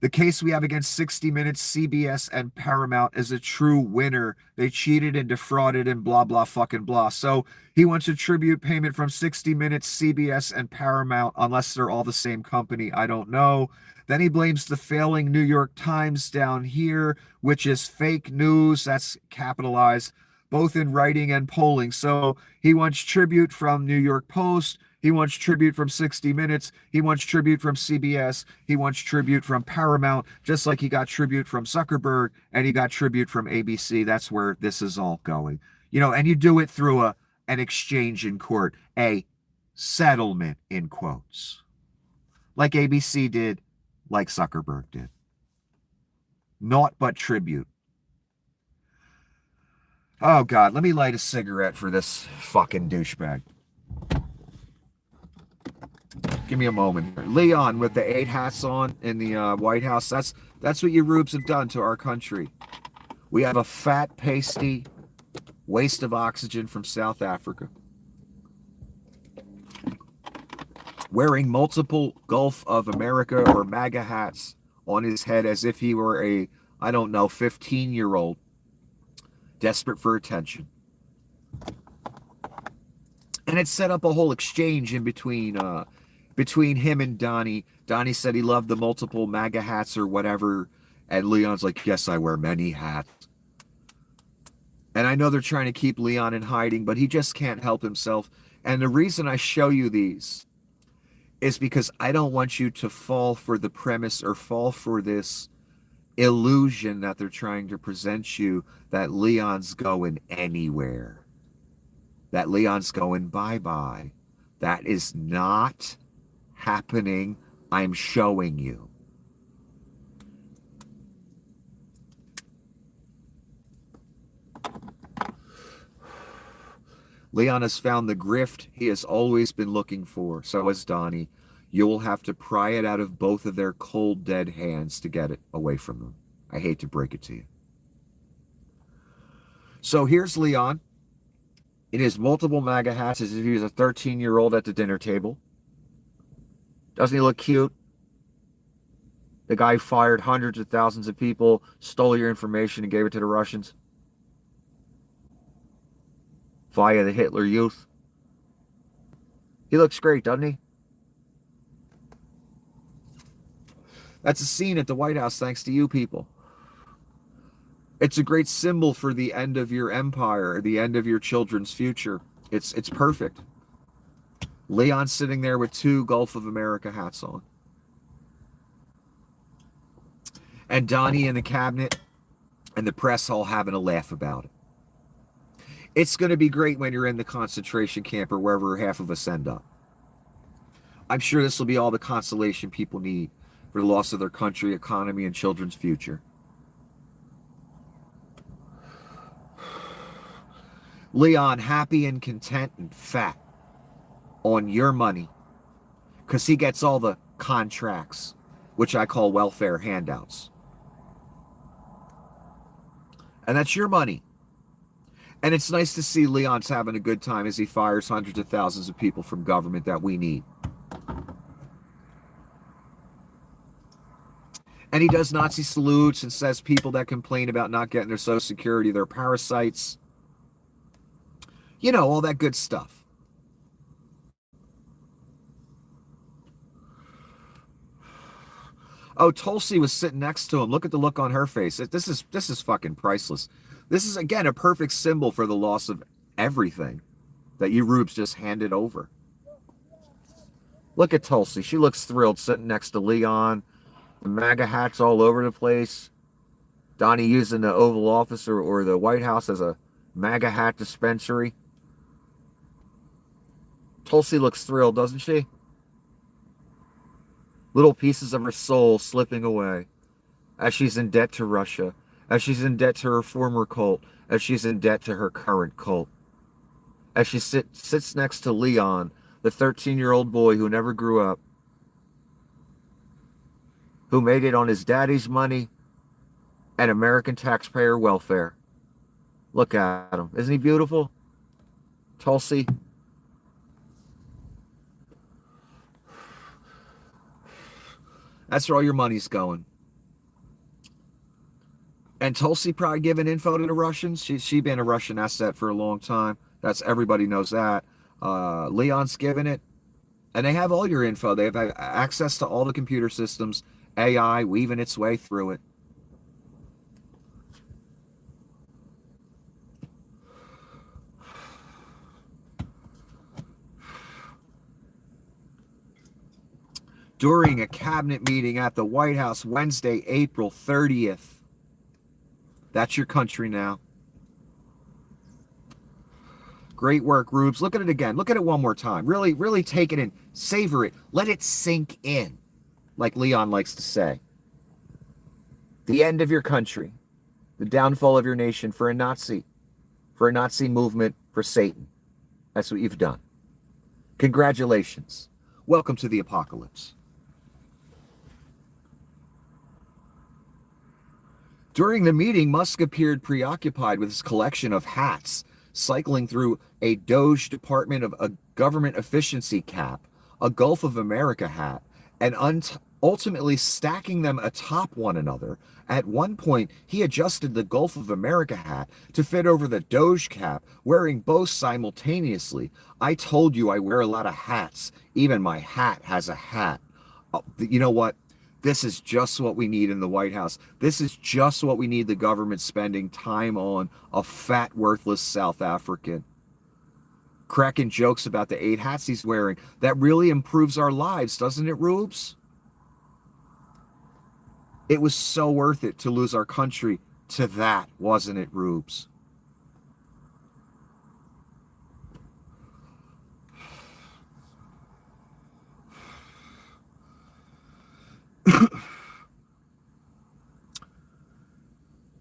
The case we have against 60 Minutes, CBS, and Paramount is a true winner. They cheated and defrauded and blah, blah, fucking blah. So he wants a tribute payment from 60 Minutes, CBS, and Paramount, unless they're all the same company. I don't know. Then he blames the failing New York Times down here, which is fake news. That's capitalized, both in writing and polling. So he wants tribute from New York Post. He wants tribute from 60 Minutes. He wants tribute from CBS. He wants tribute from Paramount, just like he got tribute from Zuckerberg and he got tribute from ABC. That's where this is all going. And you do it through an exchange in court, a settlement in quotes, like ABC did, like Zuckerberg did. Naught but tribute. Oh, God, let me light a cigarette for this fucking douchebag. Give me a moment. Leon with the 8 hats on in the White House. That's what you rubes have done to our country. We have a fat, pasty waste of oxygen from South Africa, wearing multiple Gulf of America or MAGA hats on his head as if he were a, I don't know, 15-year-old desperate for attention. And it set up a whole exchange in between him and Donnie. Donnie said he loved the multiple MAGA hats or whatever. And Leon's like, yes, I wear many hats. And I know they're trying to keep Leon in hiding, but he just can't help himself. And the reason I show you these is because I don't want you to fall for the premise or fall for this illusion that they're trying to present you that Leon's going anywhere. That Leon's going bye-bye. That is not happening. I'm showing you. Leon has found the grift he has always been looking for. So has Donnie. You will have to pry it out of both of their cold, dead hands to get it away from them. I hate to break it to you. So here's Leon in his multiple MAGA hats as if he was a 13-year-old at the dinner table. Doesn't he look cute? The guy fired hundreds of thousands of people, stole your information and gave it to the Russians via the Hitler Youth. He looks great, doesn't he? That's a scene at the White House thanks to you people. It's a great symbol for the end of your empire, the end of your children's future. It's perfect. Leon sitting there with 2 Gulf of America hats on. And Donnie in the cabinet and the press all having a laugh about it. It's going to be great when you're in the concentration camp or wherever half of us end up. I'm sure this will be all the consolation people need for the loss of their country, economy, and children's future. Leon happy and content and fat on your money because he gets all the contracts, which I call welfare handouts. And that's your money. And it's nice to see Leon's having a good time as he fires hundreds of thousands of people from government that we need. And he does Nazi salutes and says people that complain about not getting their Social Security, they're parasites. You know, all that good stuff. Oh, Tulsi was sitting next to him. Look at the look on her face. This is fucking priceless. This is, again, a perfect symbol for the loss of everything that you rubes just handed over. Look at Tulsi. She looks thrilled sitting next to Leon. The MAGA hats all over the place. Donnie using the Oval Office or the White House as a MAGA hat dispensary. Tulsi looks thrilled, doesn't she? Little pieces of her soul slipping away as she's in debt to Russia, as she's in debt to her former cult, as she's in debt to her current cult. As she sits next to Leon, the 13-year-old boy who never grew up, who made it on his daddy's money and American taxpayer welfare. Look at him. Isn't he beautiful? Tulsi. That's where all your money's going. And Tulsi probably giving info to the Russians. She been a Russian asset for a long time. That's everybody knows that. Leon's giving it. And they have all your info. They have access to all the computer systems, AI weaving its way through it. During a cabinet meeting at the White House Wednesday, April 30th. That's your country now. Great work, Rubes. Look at it again. Look at it one more time. Really, really take it in. Savor it. Let it sink in, like Leon likes to say. The end of your country. The downfall of your nation for a Nazi movement, for Satan. That's what you've done. Congratulations. Welcome to the apocalypse. During the meeting, Musk appeared preoccupied with his collection of hats, cycling through a Doge Department of a Government Efficiency cap, a Gulf of America hat, and ultimately stacking them atop one another. At one point, he adjusted the Gulf of America hat to fit over the Doge cap, wearing both simultaneously. I told you I wear a lot of hats. Even my hat has a hat. You know what? This is just what we need in the White House. This is just what we need the government spending time on, a fat, worthless South African. Cracking jokes about the 8 hats he's wearing. That really improves our lives, doesn't it, Rubes? It was so worth it to lose our country to that, wasn't it, Rubes?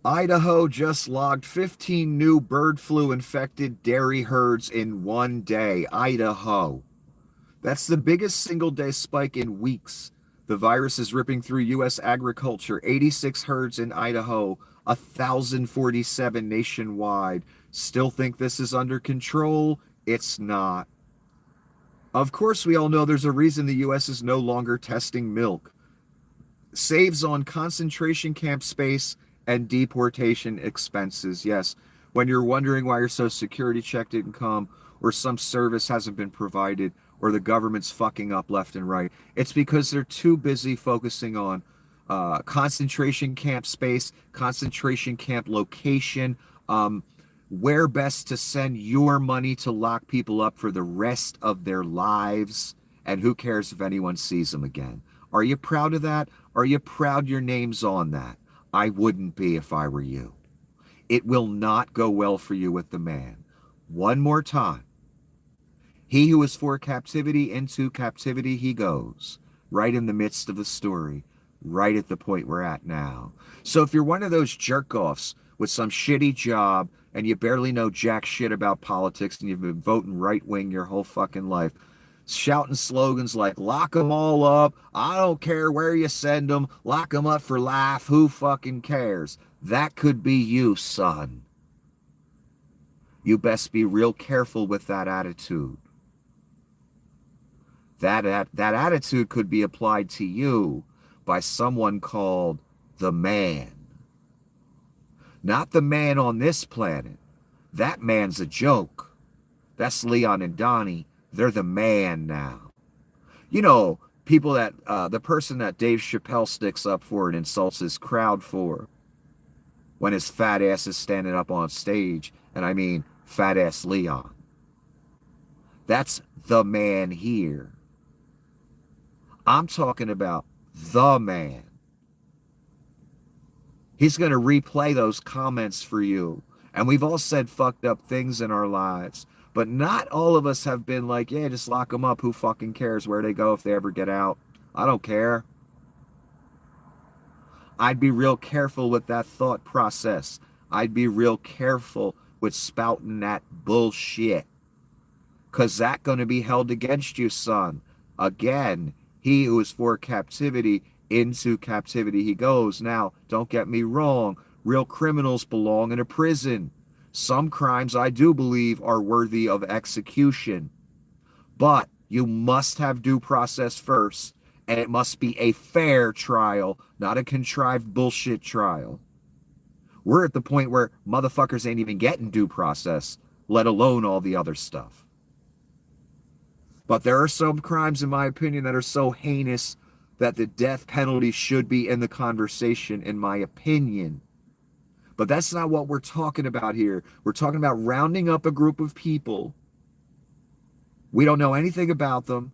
Idaho just logged 15 new bird flu infected dairy herds in one day. Idaho. That's the biggest single day spike in weeks. The virus is ripping through U.S. agriculture. 86 herds in Idaho, 1,047 nationwide. Still think this is under control? It's not. Of course, we all know there's a reason the U.S. is no longer testing milk. Saves on concentration camp space and deportation expenses. Yes, when you're wondering why your Social Security check didn't come, or some service hasn't been provided, or the government's fucking up left and right, it's because they're too busy focusing on concentration camp space, concentration camp location, where best to send your money to lock people up for the rest of their lives, and who cares if anyone sees them again. Are you proud of that? Are you proud your name's on that? I wouldn't be if I were you. It will not go well for you with the man. One more time. He who is for captivity, into captivity he goes. Right in the midst of the story. Right at the point we're at now. So if you're one of those jerk-offs with some shitty job and you barely know jack shit about politics and you've been voting right-wing your whole fucking life, shouting slogans like, lock them all up, I don't care where you send them, lock them up for life, who fucking cares? That could be you, son. You best be real careful with that attitude. That attitude could be applied to you by someone called the man. Not the man on this planet. That man's a joke. That's Leon and Donnie. They're the man now. You know, people that, the person that Dave Chappelle sticks up for and insults his crowd for when his fat ass is standing up on stage, and I mean fat ass Leon. That's the man here. I'm talking about the man. He's going to replay those comments for you. And we've all said fucked up things in our lives. But not all of us have been like, yeah, just lock them up. Who fucking cares where they go if they ever get out? I don't care. I'd be real careful with that thought process. I'd be real careful with spouting that bullshit. Because that's going to be held against you, son. Again, he who is for captivity, into captivity he goes. Now, don't get me wrong. Real criminals belong in a prison. Some crimes I do believe are worthy of execution. But you must have due process first. And it must be a fair trial, not a contrived bullshit trial. We're at the point where motherfuckers ain't even getting due process, let alone all the other stuff. But there are some crimes, in my opinion, that are so heinous that the death penalty should be in the conversation, in my opinion. But that's not what we're talking about here. We're talking about rounding up a group of people. We don't know anything about them,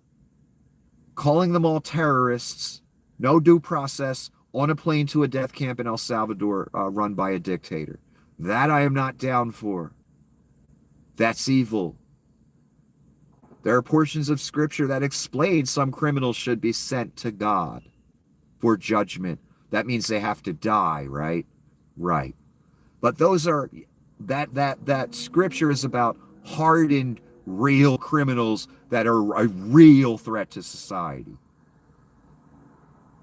calling them all terrorists, no due process, on a plane to a death camp in El Salvador run by a dictator. That I am not down for. That's evil. There are portions of scripture that explain some criminals should be sent to God for judgment. That means they have to die, right? Right. But those are, that scripture is about hardened, real criminals that are a real threat to society.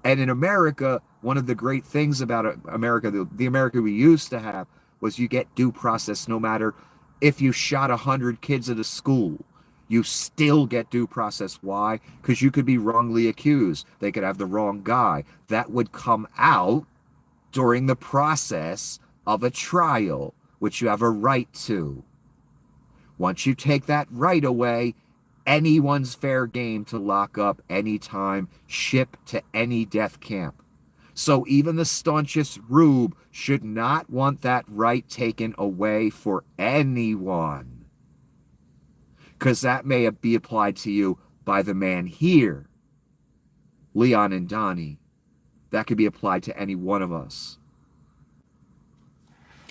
And in America, one of the great things about America, the America we used to have, was you get due process no matter if you shot 100 kids at a school. You still get due process. Why? Because you could be wrongly accused. They could have the wrong guy. That would come out during the process of a trial, which you have a right to. Once you take that right away, anyone's fair game to lock up anytime, ship to any death camp. So even the staunchest rube should not want that right taken away for anyone. Because that may be applied to you by the man here, Leon and Donnie. That could be applied to any one of us.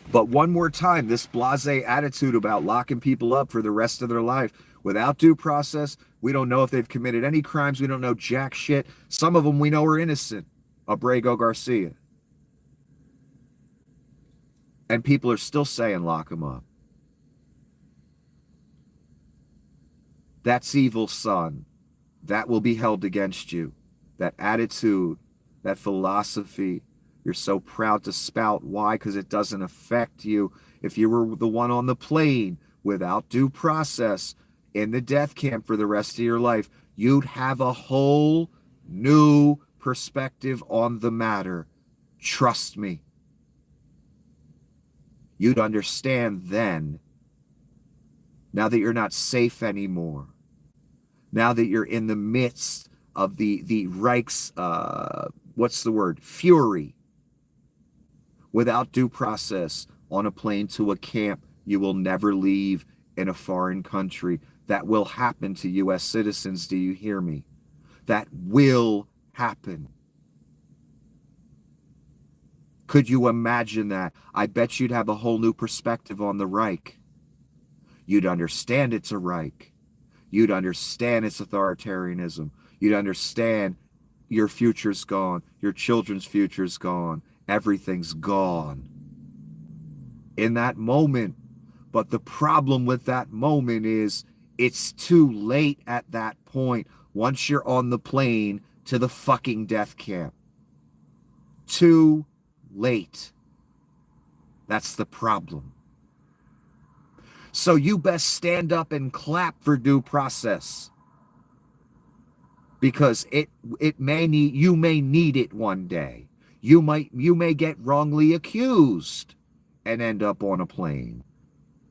But one more time, this blasé attitude about locking people up for the rest of their life without due process. We don't know if they've committed any crimes. We don't know jack shit. Some of them we know are innocent. Abrego Garcia. And people are still saying lock them up. That's evil, son. That will be held against you. That attitude, that philosophy, you're so proud to spout. Why? Because it doesn't affect you. If you were the one on the plane without due process in the death camp for the rest of your life, you'd have a whole new perspective on the matter. Trust me. You'd understand then, now that you're not safe anymore, now that you're in the midst of the Reich's, what's the word? Fury. Without due process on a plane to a camp you will never leave in a foreign country. That will happen to U.S. citizens. Do you hear me? That will happen. Could you imagine that? I bet you'd have a whole new perspective on the Reich. You'd understand it's a Reich. You'd understand it's authoritarianism. You'd understand your future's gone. Your children's future's gone. Everything's gone in that moment. But the problem with that moment is it's too late at that point once you're on the plane to the fucking death camp. Too late. That's the problem. So you best stand up and clap for due process. Because you may need it one day. You may get wrongly accused and end up on a plane.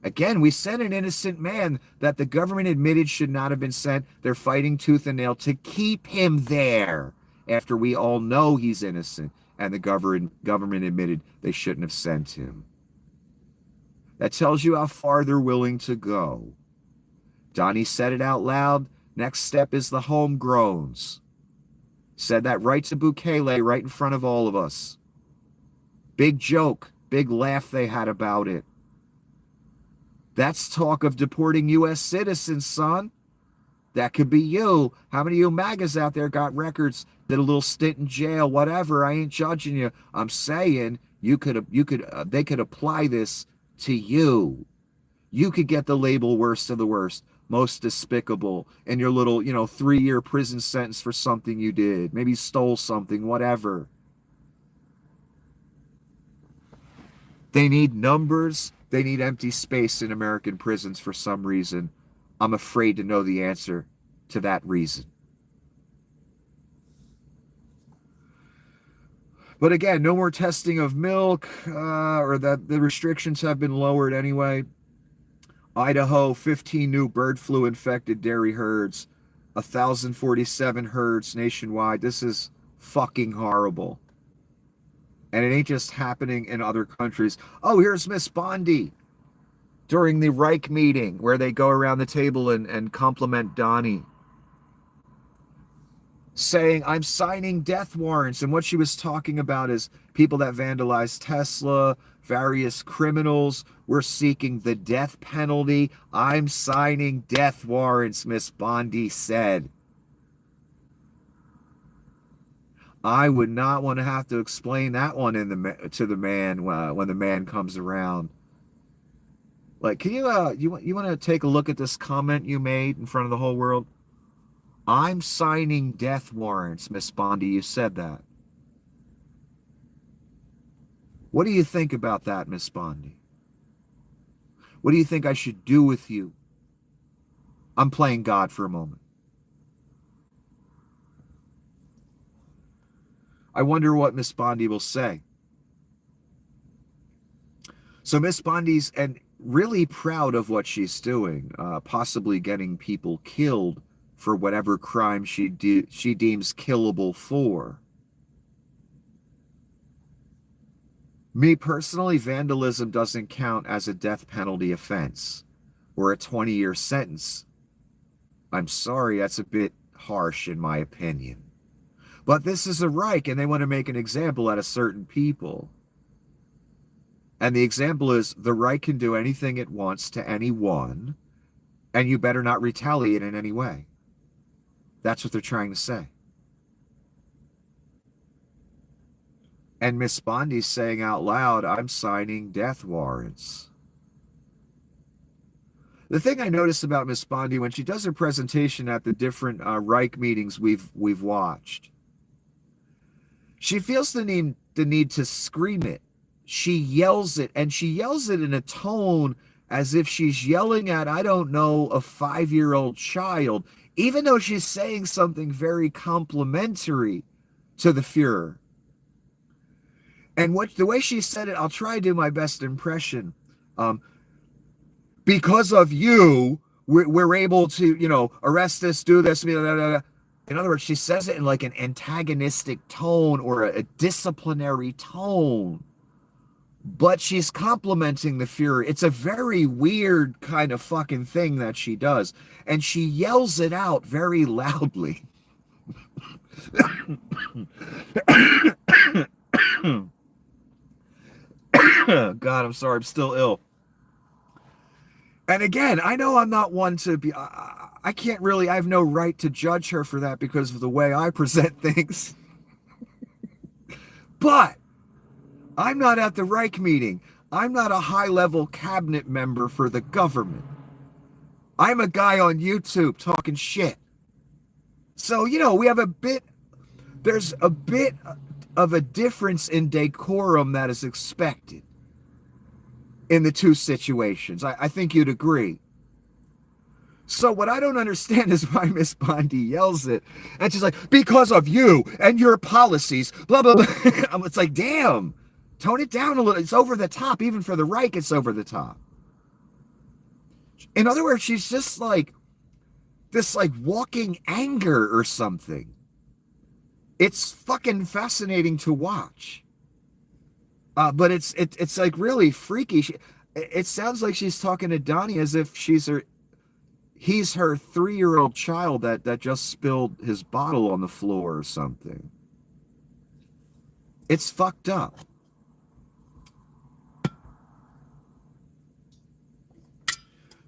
Again, we sent an innocent man that the government admitted should not have been sent. They're fighting tooth and nail to keep him there after we all know he's innocent and the government admitted they shouldn't have sent him. That tells you how far they're willing to go. Donnie said it out loud. Next step is the homegrowns. Said that right to Bukele, right in front of all of us. Big joke, big laugh they had about it. That's talk of deporting U.S. citizens, son. That could be you. How many of you MAGAs out there got records, did a little stint in jail, whatever? I ain't judging you. I'm saying they could apply this to you. You could get the label worst of the worst, most despicable, and your little, 3-year prison sentence for something you did. Maybe stole something, whatever. They need numbers. They need empty space in American prisons for some reason. I'm afraid to know the answer to that reason. But again, no more testing of milk, or that the restrictions have been lowered anyway. Idaho, 15 new bird flu infected dairy herds, 1,047 herds nationwide. This is fucking horrible. And it ain't just happening in other countries. Oh, here's Miss Bondi during the Reich meeting where they go around the table and compliment Donnie, saying, I'm signing death warrants. And what she was talking about is people that vandalized Tesla, various criminals. We're seeking the death penalty. I'm signing death warrants, Miss Bondi said. I would not want to have to explain that one to the man when the man comes around. Like, can you want to take a look at this comment you made in front of the whole world? I'm signing death warrants, Miss Bondi. You said that. What do you think about that, Miss Bondi? What do you think I should do with you? I'm playing God for a moment. I wonder what Miss Bondi will say. So Miss Bondi's and really proud of what she's doing, possibly getting people killed for whatever crime she deems killable for. Me personally, vandalism doesn't count as a death penalty offense or a 20-year sentence. I'm sorry, that's a bit harsh in my opinion. But this is a Reich, and they want to make an example out of certain people. And the example is the Reich can do anything it wants to anyone, and you better not retaliate in any way. That's what they're trying to say. And Miss Bondi's saying out loud, I'm signing death warrants. The thing I notice about Miss Bondi when she does her presentation at the different Reich meetings we've watched, she feels the need to scream it. She yells it, and she yells it in a tone as if she's yelling at, I don't know, a 5-year-old child, even though she's saying something very complimentary to the Fuhrer. And the way she said it, I'll try to do my best impression. Because of you, we're able to, arrest this, do this, blah, blah, blah. In other words, she says it in like an antagonistic tone or a disciplinary tone. But she's complimenting the Fuhrer. It's a very weird kind of fucking thing that she does. And she yells it out very loudly. God, I'm sorry. I'm still ill. And again, I know I'm not one to be... I can't really... I have no right to judge her for that because of the way I present things. But I'm not at the Reich meeting. I'm not a high-level cabinet member for the government. I'm a guy on YouTube talking shit. So, we have there's a bit of a difference in decorum that is expected in the two situations. I think you'd agree. So what I don't understand is why Miss Bondi yells it. And she's like, because of you and your policies, blah, blah, blah. It's like, damn. Tone it down a little. It's over the top. Even for the Reich, it's over the top. In other words, she's just like this walking anger or something. It's fucking fascinating to watch. But it's like really freaky. It sounds like she's talking to Donnie as if he's her 3-year-old child that just spilled his bottle on the floor or something. It's fucked up.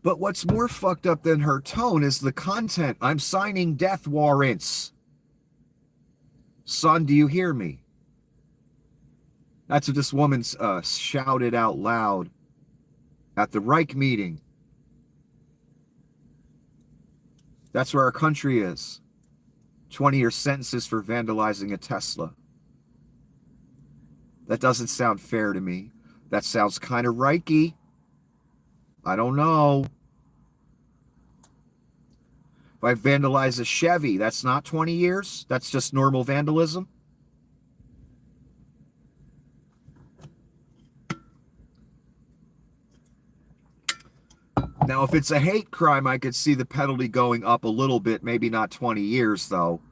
But what's more fucked up than her tone is the content. I'm signing death warrants. Son, do you hear me? That's what this woman shouted out loud at the Reich meeting. That's where our country is. 20-year sentences for vandalizing a Tesla. That doesn't sound fair to me. That sounds kind of Reichy. I don't know. If I vandalize a Chevy, that's not 20 years? That's just normal vandalism? Now, if it's a hate crime, I could see the penalty going up a little bit, maybe not 20 years, though,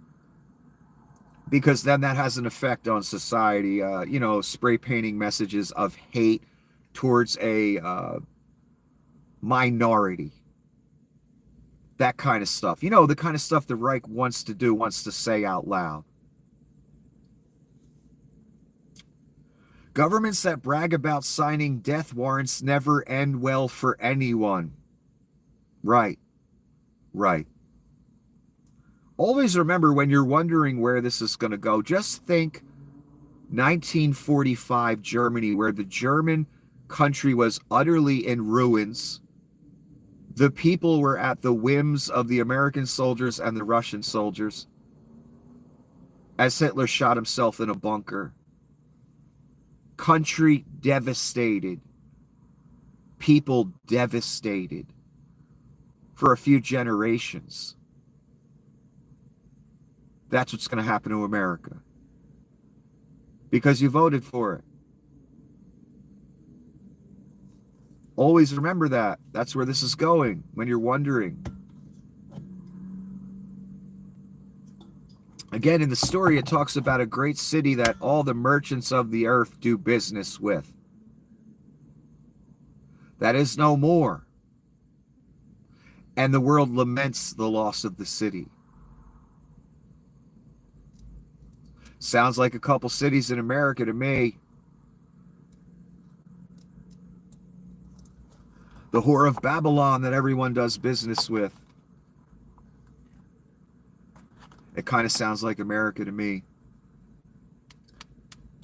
because then that has an effect on society. Spray painting messages of hate towards a minority, that kind of stuff. The kind of stuff the Reich wants to say out loud. Governments that brag about signing death warrants never end well for anyone. Right. Always remember, when you're wondering where this is going to go, just think 1945 Germany, where the German country was utterly in ruins. The people were at the whims of the American soldiers and the Russian soldiers, as Hitler shot himself in a bunker. Country devastated. People devastated for a few generations. That's what's going to happen to America, because you voted for it. Always remember that. That's where this is going when you're wondering. Again, in the story, it talks about a great city that all the merchants of the earth do business with. That is no more. And the world laments the loss of the city. Sounds like a couple cities in America to me. The whore of Babylon that everyone does business with. It kind of sounds like America to me.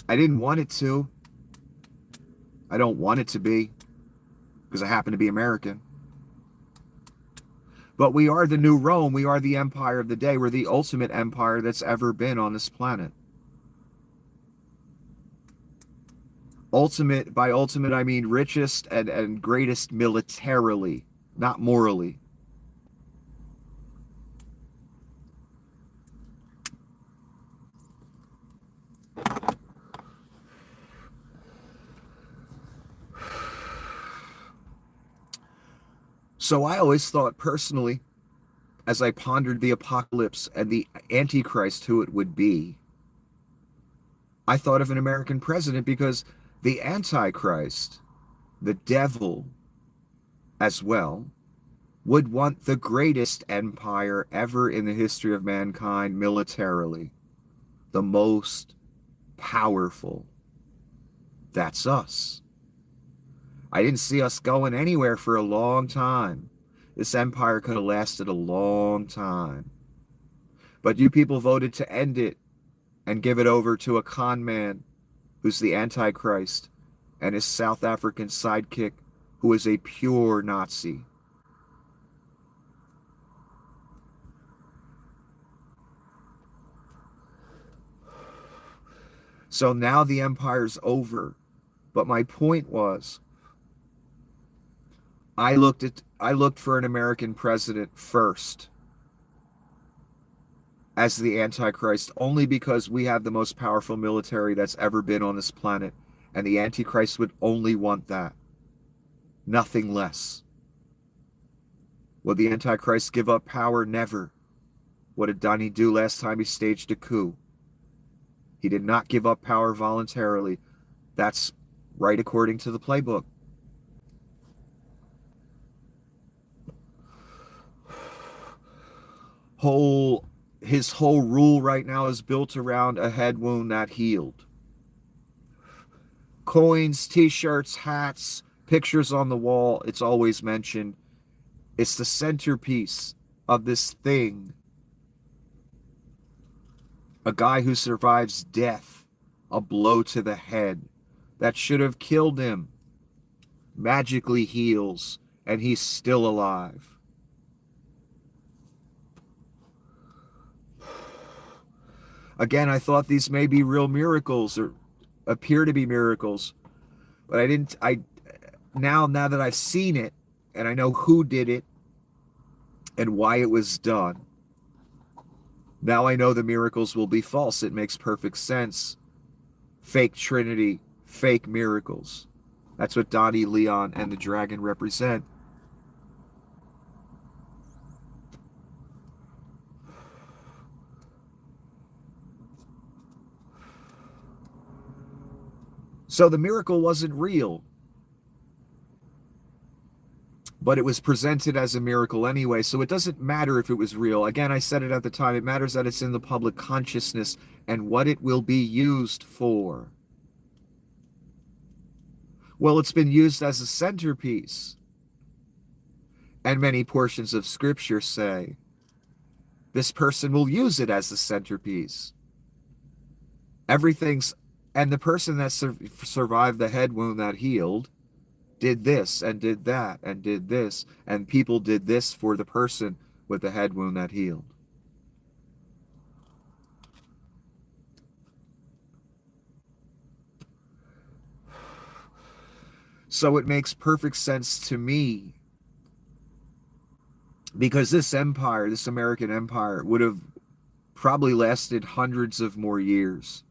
I didn't want it to. I don't want it to be, because I happen to be American. But we are the new Rome. We are the empire of the day. We're the ultimate empire that's ever been on this planet. Ultimate, by ultimate, I mean richest and greatest militarily, not morally. So I always thought personally, as I pondered the apocalypse and the Antichrist, who it would be, I thought of an American president, because the Antichrist, the devil as well, would want the greatest empire ever in the history of mankind militarily. The most powerful. That's us. I didn't see us going anywhere for a long time. This empire could have lasted a long time. But you people voted to end it and give it over to a con man who's the Antichrist, and his South African sidekick, who is a pure Nazi. So now the empire's over. But my point was, I looked for an American president first as the Antichrist, only because we have the most powerful military that's ever been on this planet, and the Antichrist would only want that. Nothing less. Would the Antichrist give up power? Never. What did Donnie do last time he staged a coup? He did not give up power voluntarily. That's right according to the playbook. His whole rule right now is built around a head wound that healed. Coins, t-shirts, hats, pictures on the wall, it's always mentioned. It's the centerpiece of this thing. A guy who survives death, a blow to the head that should have killed him, magically heals, and he's still alive. Again, I thought these may be real miracles, or appear to be miracles, but now that I've seen it, and I know who did it, and why it was done, now I know the miracles will be false. It makes perfect sense. Fake Trinity, fake miracles. That's what Donnie, Leon, and the dragon represent. So the miracle wasn't real, but it was presented as a miracle anyway. So it doesn't matter if it was real. Again, I said it at the time. It matters that it's in the public consciousness and what it will be used for. Well, it's been used as a centerpiece. And many portions of scripture say this person will use it as a centerpiece. Everything's, and the person that survived the head wound that healed did this and did that and did this, and people did this for the person with the head wound that healed. So it makes perfect sense to me, because this empire, this American empire, would have probably lasted hundreds of more years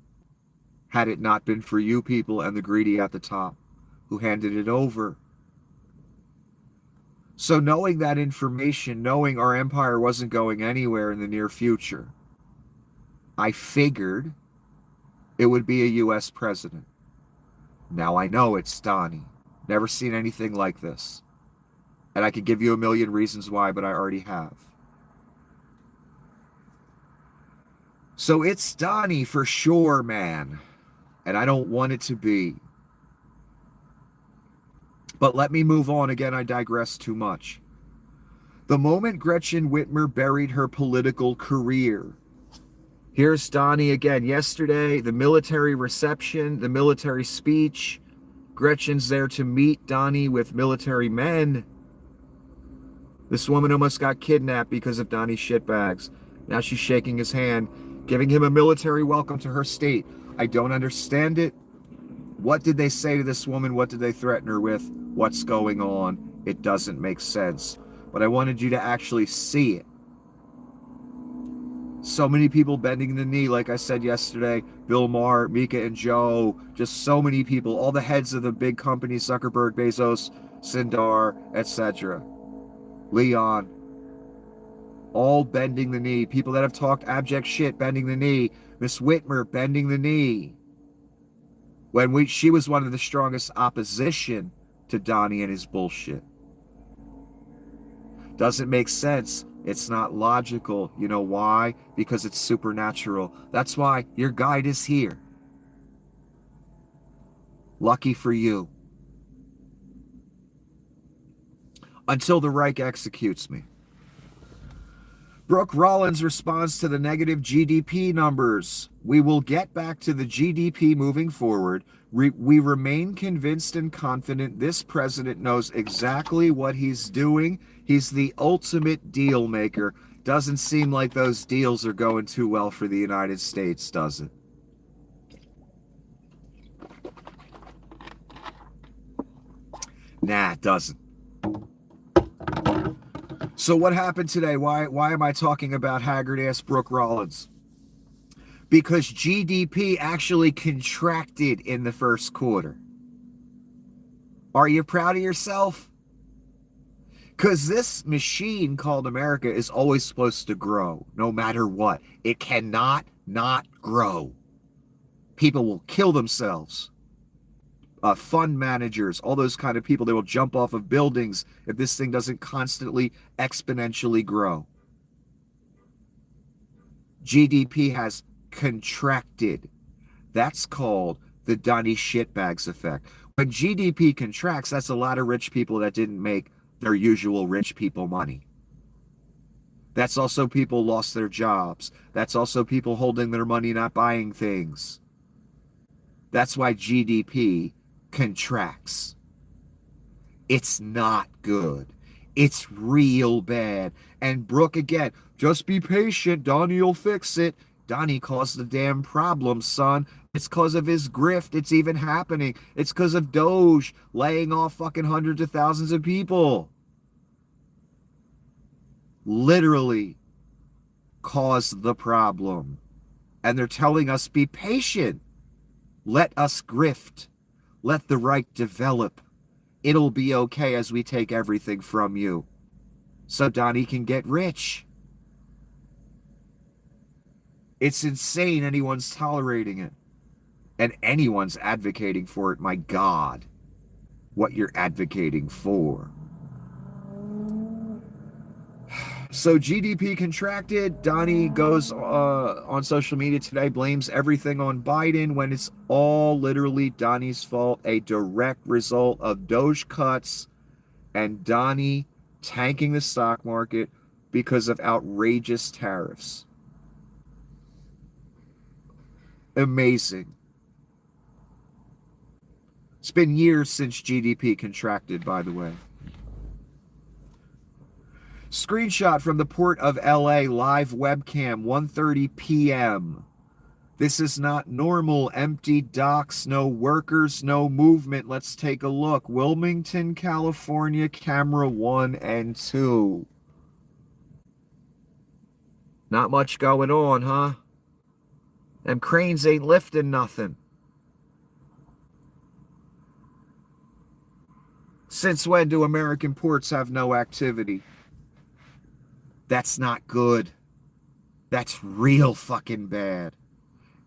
had it not been for you people and the greedy at the top who handed it over. So knowing that information, knowing our empire wasn't going anywhere in the near future, I figured it would be a US president. Now I know it's Donnie. Never seen anything like this. And I could give you a million reasons why, but I already have. So it's Donnie for sure, man. And I don't want it to be. But let me move on. Again, I digress too much. The moment Gretchen Whitmer buried her political career, here's Donnie again. Yesterday, the military reception, the military speech. Gretchen's there to meet Donnie with military men. This woman almost got kidnapped because of Donnie's shitbags. Now she's shaking his hand, giving him a military welcome to her state. I don't understand it. What did they say to this woman? What did they threaten her with? What's going on? It doesn't make sense. But I wanted you to actually see it. So many people bending the knee, like I said yesterday. Bill Maher, Mika and Joe, just so many people. All the heads of the big companies, Zuckerberg, Bezos, Sundar, etc. Leon, all bending the knee. People that have talked abject shit bending the knee. Miss Whitmer bending the knee. When she was one of the strongest opposition to Donnie and his bullshit. Doesn't make sense. It's not logical. You know why? Because it's supernatural. That's why your guide is here. Lucky for you. Until the Reich executes me. Brooke Rollins responds to the negative GDP numbers. We will get back to the GDP moving forward. We remain convinced and confident this president knows exactly what he's doing. He's the ultimate deal maker. Doesn't seem like those deals are going too well for the United States, does it? Nah, it doesn't. So what happened today? Why am I talking about haggard-ass Brooke Rollins? Because GDP actually contracted in the first quarter. Are you proud of yourself? Because this machine called America is always supposed to grow, no matter what. It cannot not grow. People will kill themselves. Fund managers, all those kind of people, they will jump off of buildings if this thing doesn't constantly exponentially grow. GDP has contracted. That's called the Donnie shitbags effect. When GDP contracts, that's a lot of rich people that didn't make their usual rich people money. That's also people lost their jobs. That's also people holding their money, not buying things. That's why GDP contracts. It's not good. It's real bad. And Brooke, again, just be patient. Donnie will fix it. Donnie caused the damn problem, son. It's because of his grift. It's even happening. It's because of Doge laying off fucking hundreds of thousands of people. Literally caused the problem. And they're telling us, be patient. Let us grift. Let the Reich develop. It'll be okay as we take everything from you. So Donnie can get rich. It's insane anyone's tolerating it. And anyone's advocating for it, my God, what you're advocating for. So GDP contracted. Donnie goes on social media today, blames everything on Biden when it's all literally Donnie's fault, a direct result of Doge cuts and Donnie tanking the stock market because of outrageous tariffs. Amazing. It's been years since GDP contracted, by the way. Screenshot from the port of LA, live webcam, 1:30 p.m. This is not normal. Empty docks, no workers, no movement. Let's take a look. Wilmington, California, camera 1 and 2. Not much going on, huh? Them cranes ain't lifting nothing. Since when do American ports have no activity? That's not good. That's real fucking bad.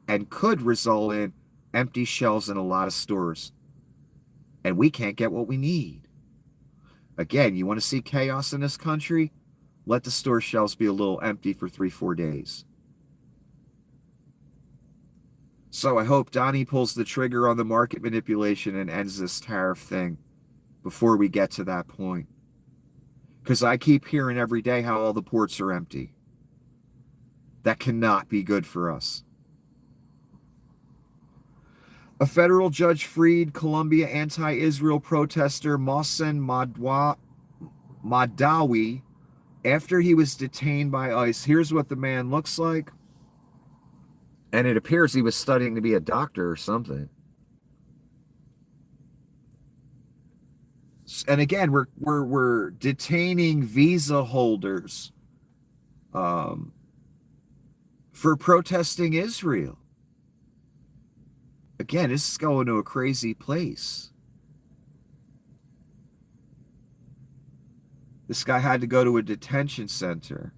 And could result in empty shelves in a lot of stores. And we can't get what we need. Again, you want to see chaos in this country? Let the store shelves be a little empty for 3-4 days. So I hope Donnie pulls the trigger on the market manipulation and ends this tariff thing before we get to that point. Because I keep hearing every day how all the ports are empty. That cannot be good for us. A federal judge freed Colombia anti-Israel protester Mohsen Madawi after he was detained by ICE. Here's what the man looks like. And it appears he was studying to be a doctor or something. And again, we're detaining visa holders for protesting Israel. Again, this is going to a crazy place. This guy had to go to a detention center.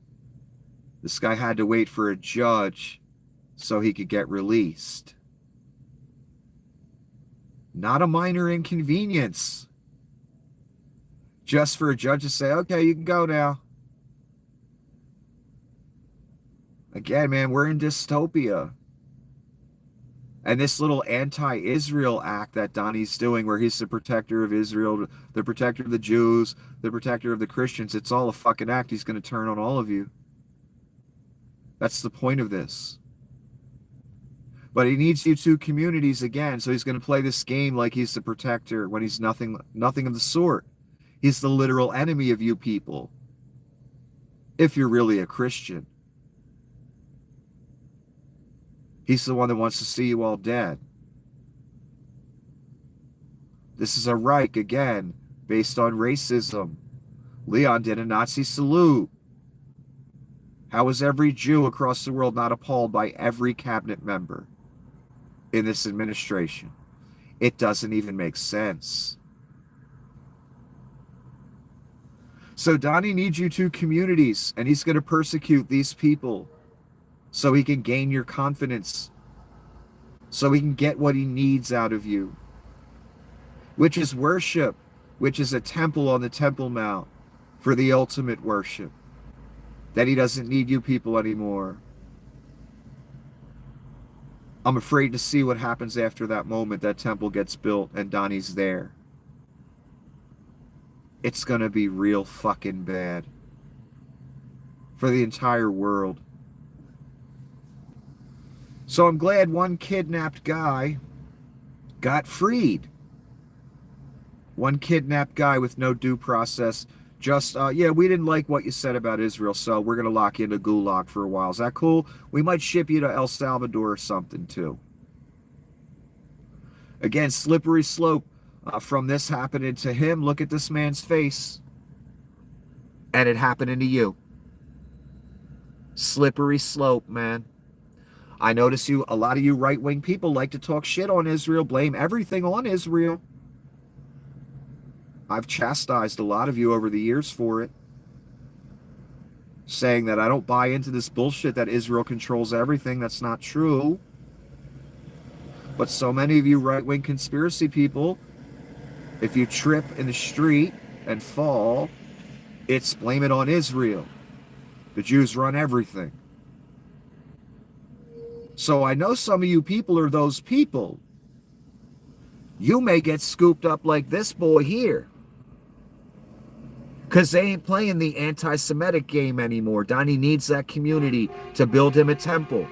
This guy had to wait for a judge so he could get released. Not a minor inconvenience. Just for a judge to say, okay, you can go now. Again, man, we're in dystopia. And this little anti-Israel act that Donnie's doing, where he's the protector of Israel, the protector of the Jews, the protector of the Christians, it's all a fucking act. He's going to turn on all of you. That's the point of this. But he needs you two communities again, so he's going to play this game like he's the protector when he's nothing of the sort. He's the literal enemy of you people. If you're really a Christian. He's the one that wants to see you all dead. This is a reich, again, based on racism. Leon did a Nazi salute. How is every Jew across the world not appalled by every cabinet member in this administration? It doesn't even make sense. So Donnie needs you two communities, and he's going to persecute these people so he can gain your confidence, so he can get what he needs out of you, which is worship, which is a temple on the Temple Mount for the ultimate worship, that he doesn't need you people anymore. I'm afraid to see what happens after that moment that temple gets built and Donnie's there. It's going to be real fucking bad for the entire world. So I'm glad one kidnapped guy got freed. One kidnapped guy with no due process. Just, yeah, we didn't like what you said about Israel, so we're going to lock you in a gulag for a while. Is that cool? We might ship you to El Salvador or something, too. Again, slippery slope from this happening to him. Look at this man's face. And it happening to you. Slippery slope, man. I notice a lot of you right-wing people like to talk shit on Israel, blame everything on Israel. I've chastised a lot of you over the years for it, saying that I don't buy into this bullshit that Israel controls everything. That's not true. But so many of you right-wing conspiracy people, if you trip in the street and fall, it's blame it on Israel. The Jews run everything. So I know some of you people are those people. You may get scooped up like this boy here. Because they ain't playing the anti-Semitic game anymore. Donnie needs that community to build him a temple.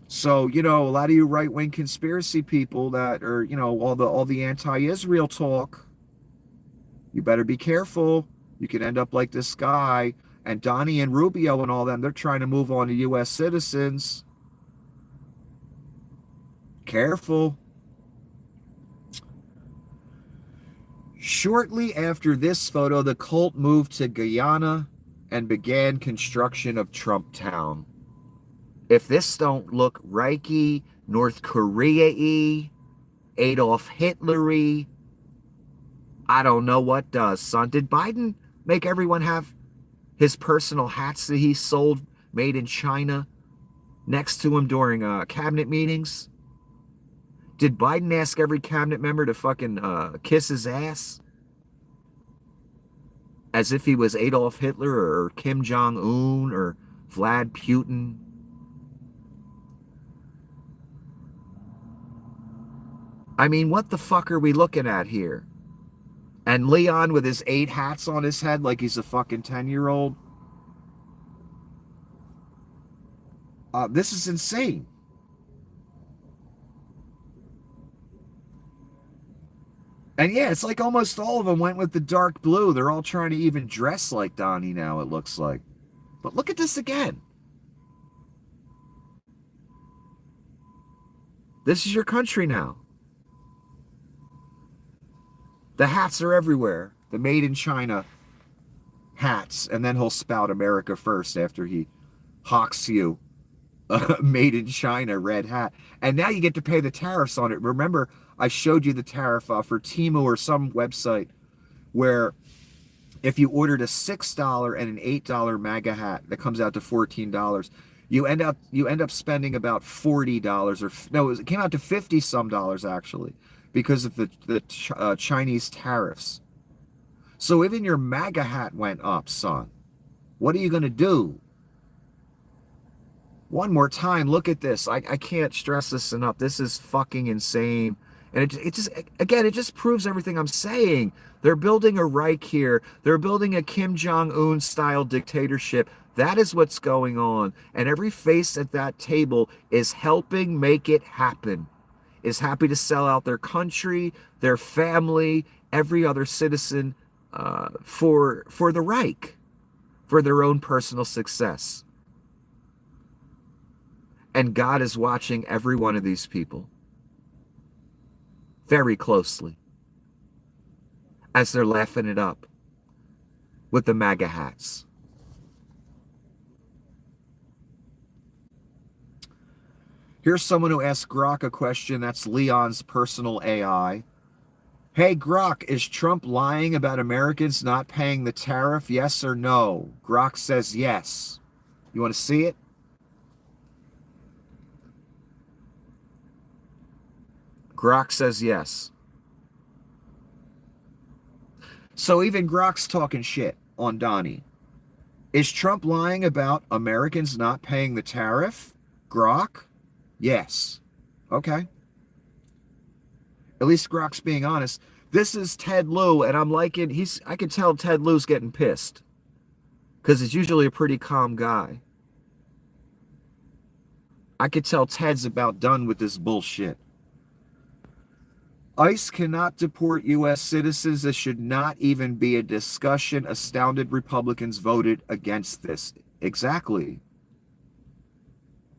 So, you know, a lot of you right-wing conspiracy people that are, you know, all the anti-Israel talk, you better be careful. You could end up like this guy. And Donnie and Rubio and all them, they're trying to move on to U.S. citizens. Careful. Shortly after this photo, the cult moved to Guyana and began construction of Trump Town. If this don't look Reichy, North Korea-y, Adolf Hitler-y, I don't know what does, son. Did Biden make everyone have his personal hats that he sold made in China next to him during cabinet meetings? Did Biden ask every cabinet member to fucking kiss his ass? As if he was Adolf Hitler or Kim Jong-un or Vlad Putin? I mean, what the fuck are we looking at here? And Leon with his 8 hats on his head like he's a fucking 10-year-old. This is insane. And yeah, it's like almost all of them went with the dark blue. They're all trying to even dress like Donnie now, it looks like. But look at this again. This is your country now. The hats are everywhere. The made in China hats. And then he'll spout America first after he hawks you a made in China red hat. And now you get to pay the tariffs on it. Remember, I showed you the tariff for Temu or some website where if you ordered a $6 and an $8 MAGA hat, that comes out to $14. You end up spending about $40 or no, it came out to 50 some dollars actually because of the Chinese tariffs. So even your MAGA hat went up, son. What are you going to do? One more time, look at this. I can't stress this enough. This is fucking insane. And it just, again, it just proves everything I'm saying. They're building a Reich here. They're building a Kim Jong-un style dictatorship. That is what's going on. And every face at that table is helping make it happen. Is happy to sell out their country, their family, every other citizen for the Reich, for their own personal success. And God is watching every one of these people very closely as they're laughing it up with the MAGA hats. Here's someone who asked Grock a question. That's Leon's personal AI. Hey, Grock, is Trump lying about Americans not paying the tariff? Yes or no? Grock says yes. You want to see it? Grock says yes. So even Grock's talking shit on Donnie. Is Trump lying about Americans not paying the tariff? Grock? Yes. Okay. At least Grock's being honest. This is Ted Lieu, and I'm liking, I can tell Ted Lieu's getting pissed. Because he's usually a pretty calm guy. I could tell Ted's about done with this bullshit. ICE cannot deport U.S. citizens. This should not even be a discussion. Astounded Republicans voted against this. Exactly.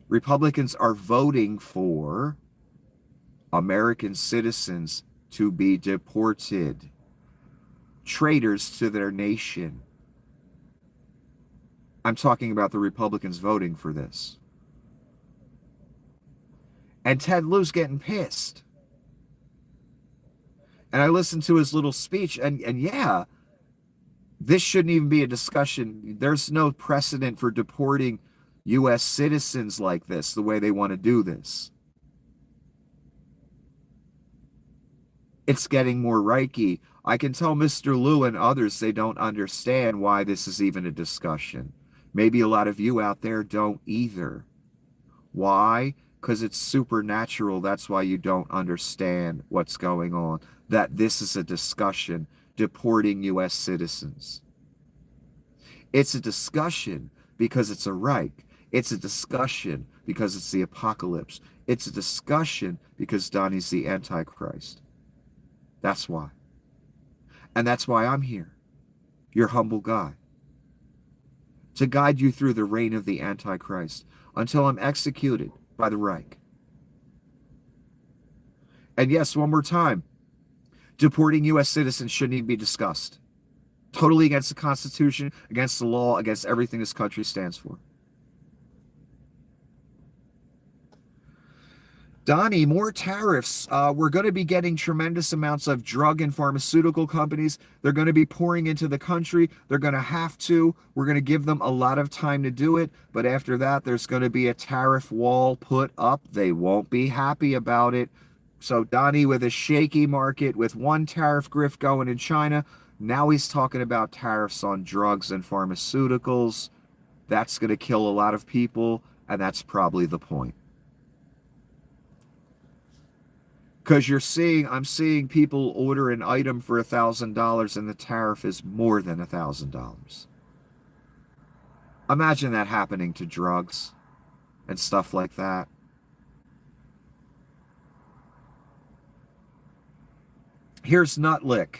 Republicans are voting for American citizens to be deported. Traitors to their nation. I'm talking about the Republicans voting for this. And Ted Lieu's getting pissed. And I listened to his little speech, and yeah, This shouldn't even be a discussion. There's no precedent for deporting U.S. citizens like this, the way they want to do this. It's getting more Reiki. I can tell Mr. Liu and others they don't understand why this is even a discussion. Maybe a lot of you out there don't either. Why? Because it's supernatural. That's why you don't understand what's going on. That this is a discussion deporting U.S. citizens. It's a discussion because it's a Reich. It's a discussion because it's the apocalypse. It's a discussion because Donnie's the Antichrist. That's why. And that's why I'm here, your humble guy, to guide you through the reign of the Antichrist until I'm executed by the Reich. And yes, one more time, deporting U.S. citizens shouldn't even be discussed. Totally against the Constitution, against the law, against everything this country stands for. Donnie, more tariffs. We're going to be getting tremendous amounts of drug and pharmaceutical companies. They're going to be pouring into the country. They're going to have to. We're going to give them a lot of time to do it. But after that, there's going to be a tariff wall put up. They won't be happy about it. So Donnie, with a shaky market, with one tariff grift going in China, now he's talking about tariffs on drugs and pharmaceuticals. That's going to kill a lot of people, and that's probably the point. Because I'm seeing people order an item for $1,000 and the tariff is more than $1,000. Imagine that happening to drugs and stuff like that. Here's Nutlick.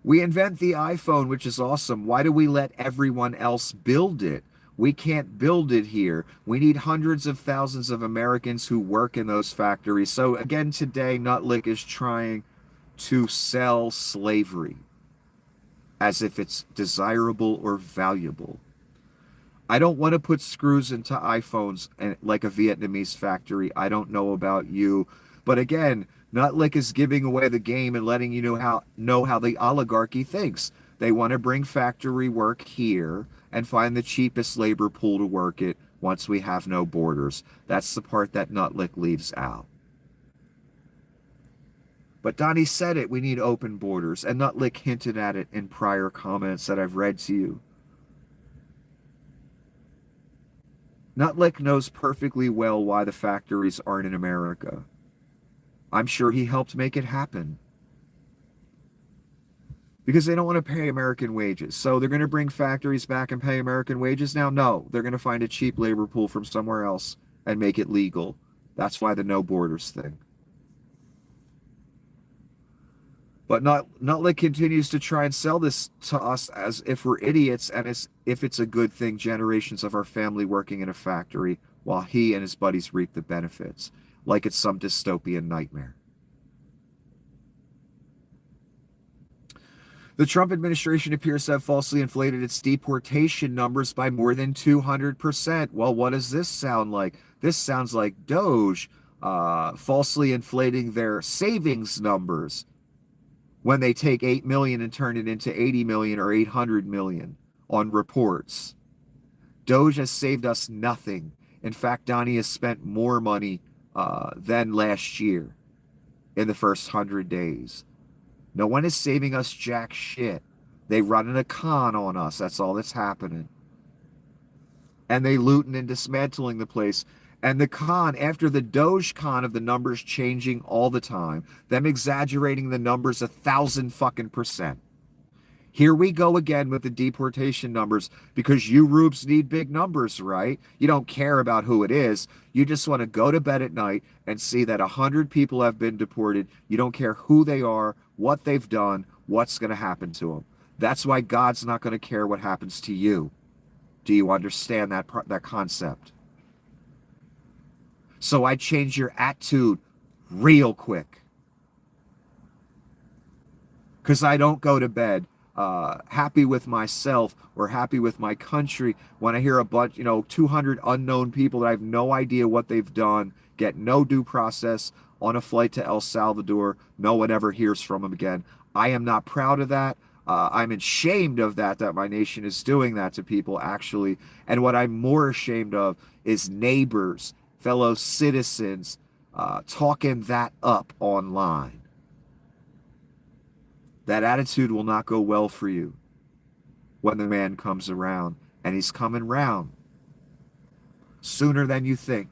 We invent the iPhone, which is awesome. Why do we let everyone else build it? We can't build it here. We need hundreds of thousands of Americans who work in those factories. So again, today, Nutlick is trying to sell slavery as if it's desirable or valuable. I don't want to put screws into iPhones and like a Vietnamese factory. I don't know about you. But again, Nutlick is giving away the game and letting you know how the oligarchy thinks. They want to bring factory work here and find the cheapest labor pool to work it once we have no borders. That's the part that Nutlick leaves out. But Donnie said it, we need open borders, and Nutlick hinted at it in prior comments that I've read to you. Nutlick knows perfectly well why the factories aren't in America. I'm sure he helped make it happen. Because they don't want to pay American wages. So they're going to bring factories back and pay American wages now? No, they're going to find a cheap labor pool from somewhere else and make it legal. That's why the no borders thing. But Nutlick continues to try and sell this to us as if we're idiots and as if it's a good thing, generations of our family working in a factory while he and his buddies reap the benefits, like it's some dystopian nightmare. The Trump administration appears to have falsely inflated its deportation numbers by more than 200%. Well, what does this sound like? This sounds like Doge falsely inflating their savings numbers when they take 8 million and turn it into 80 million or 800 million on reports. Doge has saved us nothing. In fact, Donnie has spent more money than last year in the first 100 days. No one is saving us jack shit. They running a con on us. That's all that's happening. And they looting and dismantling the place. And the con, after the Doge con of the numbers changing all the time, them exaggerating the numbers 1,000 fucking percent. Here we go again with the deportation numbers because you rubes need big numbers, right? You don't care about who it is. You just want to go to bed at night and see that 100 people have been deported. You don't care who they are, what they've done, what's going to happen to them. That's why God's not going to care what happens to you. Do you understand that concept? So I change your attitude real quick. Because I don't go to bed happy with myself or happy with my country when I hear a bunch, 200 unknown people that I have no idea what they've done, get no due process on a flight to El Salvador. No one ever hears from them again. I am not proud of that. I'm ashamed of that my nation is doing that to people, actually. And what I'm more ashamed of is neighbors, fellow citizens, talking that up online. That attitude will not go well for you when the man comes around. And he's coming round sooner than you think.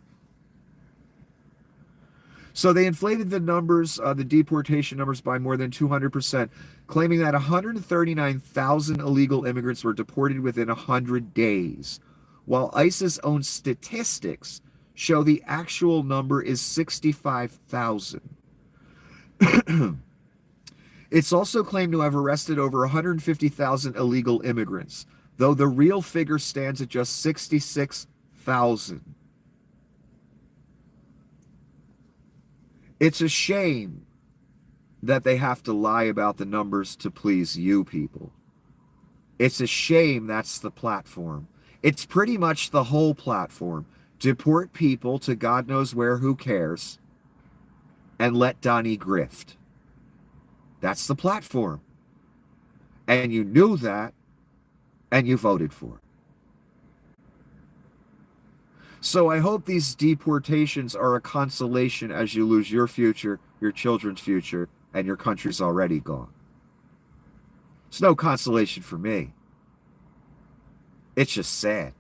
So they inflated the numbers, the deportation numbers, by more than 200%, claiming that 139,000 illegal immigrants were deported within 100 days, while ICE's own statistics show the actual number is 65,000. It's also claimed to have arrested over 150,000 illegal immigrants, though the real figure stands at just 66,000. It's a shame that they have to lie about the numbers to please you people. It's a shame that's the platform. It's pretty much the whole platform. Deport people to God knows where, who cares, and let Donnie grift. That's the platform. And you knew that, and you voted for it. So I hope these deportations are a consolation as you lose your future, your children's future, and your country's already gone. It's no consolation for me. It's just sad.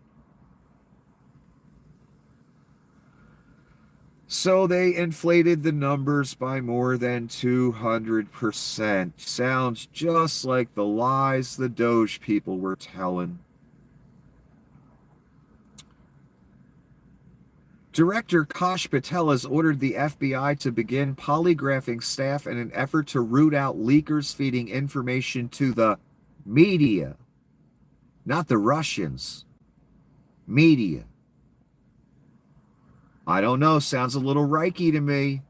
So they inflated the numbers by more than 200%. Sounds just like the lies the Doge people were telling. Director Kash Patel has ordered the FBI to begin polygraphing staff in an effort to root out leakers feeding information to the media. Not the Russians. Media. I don't know. Sounds a little Reichy to me.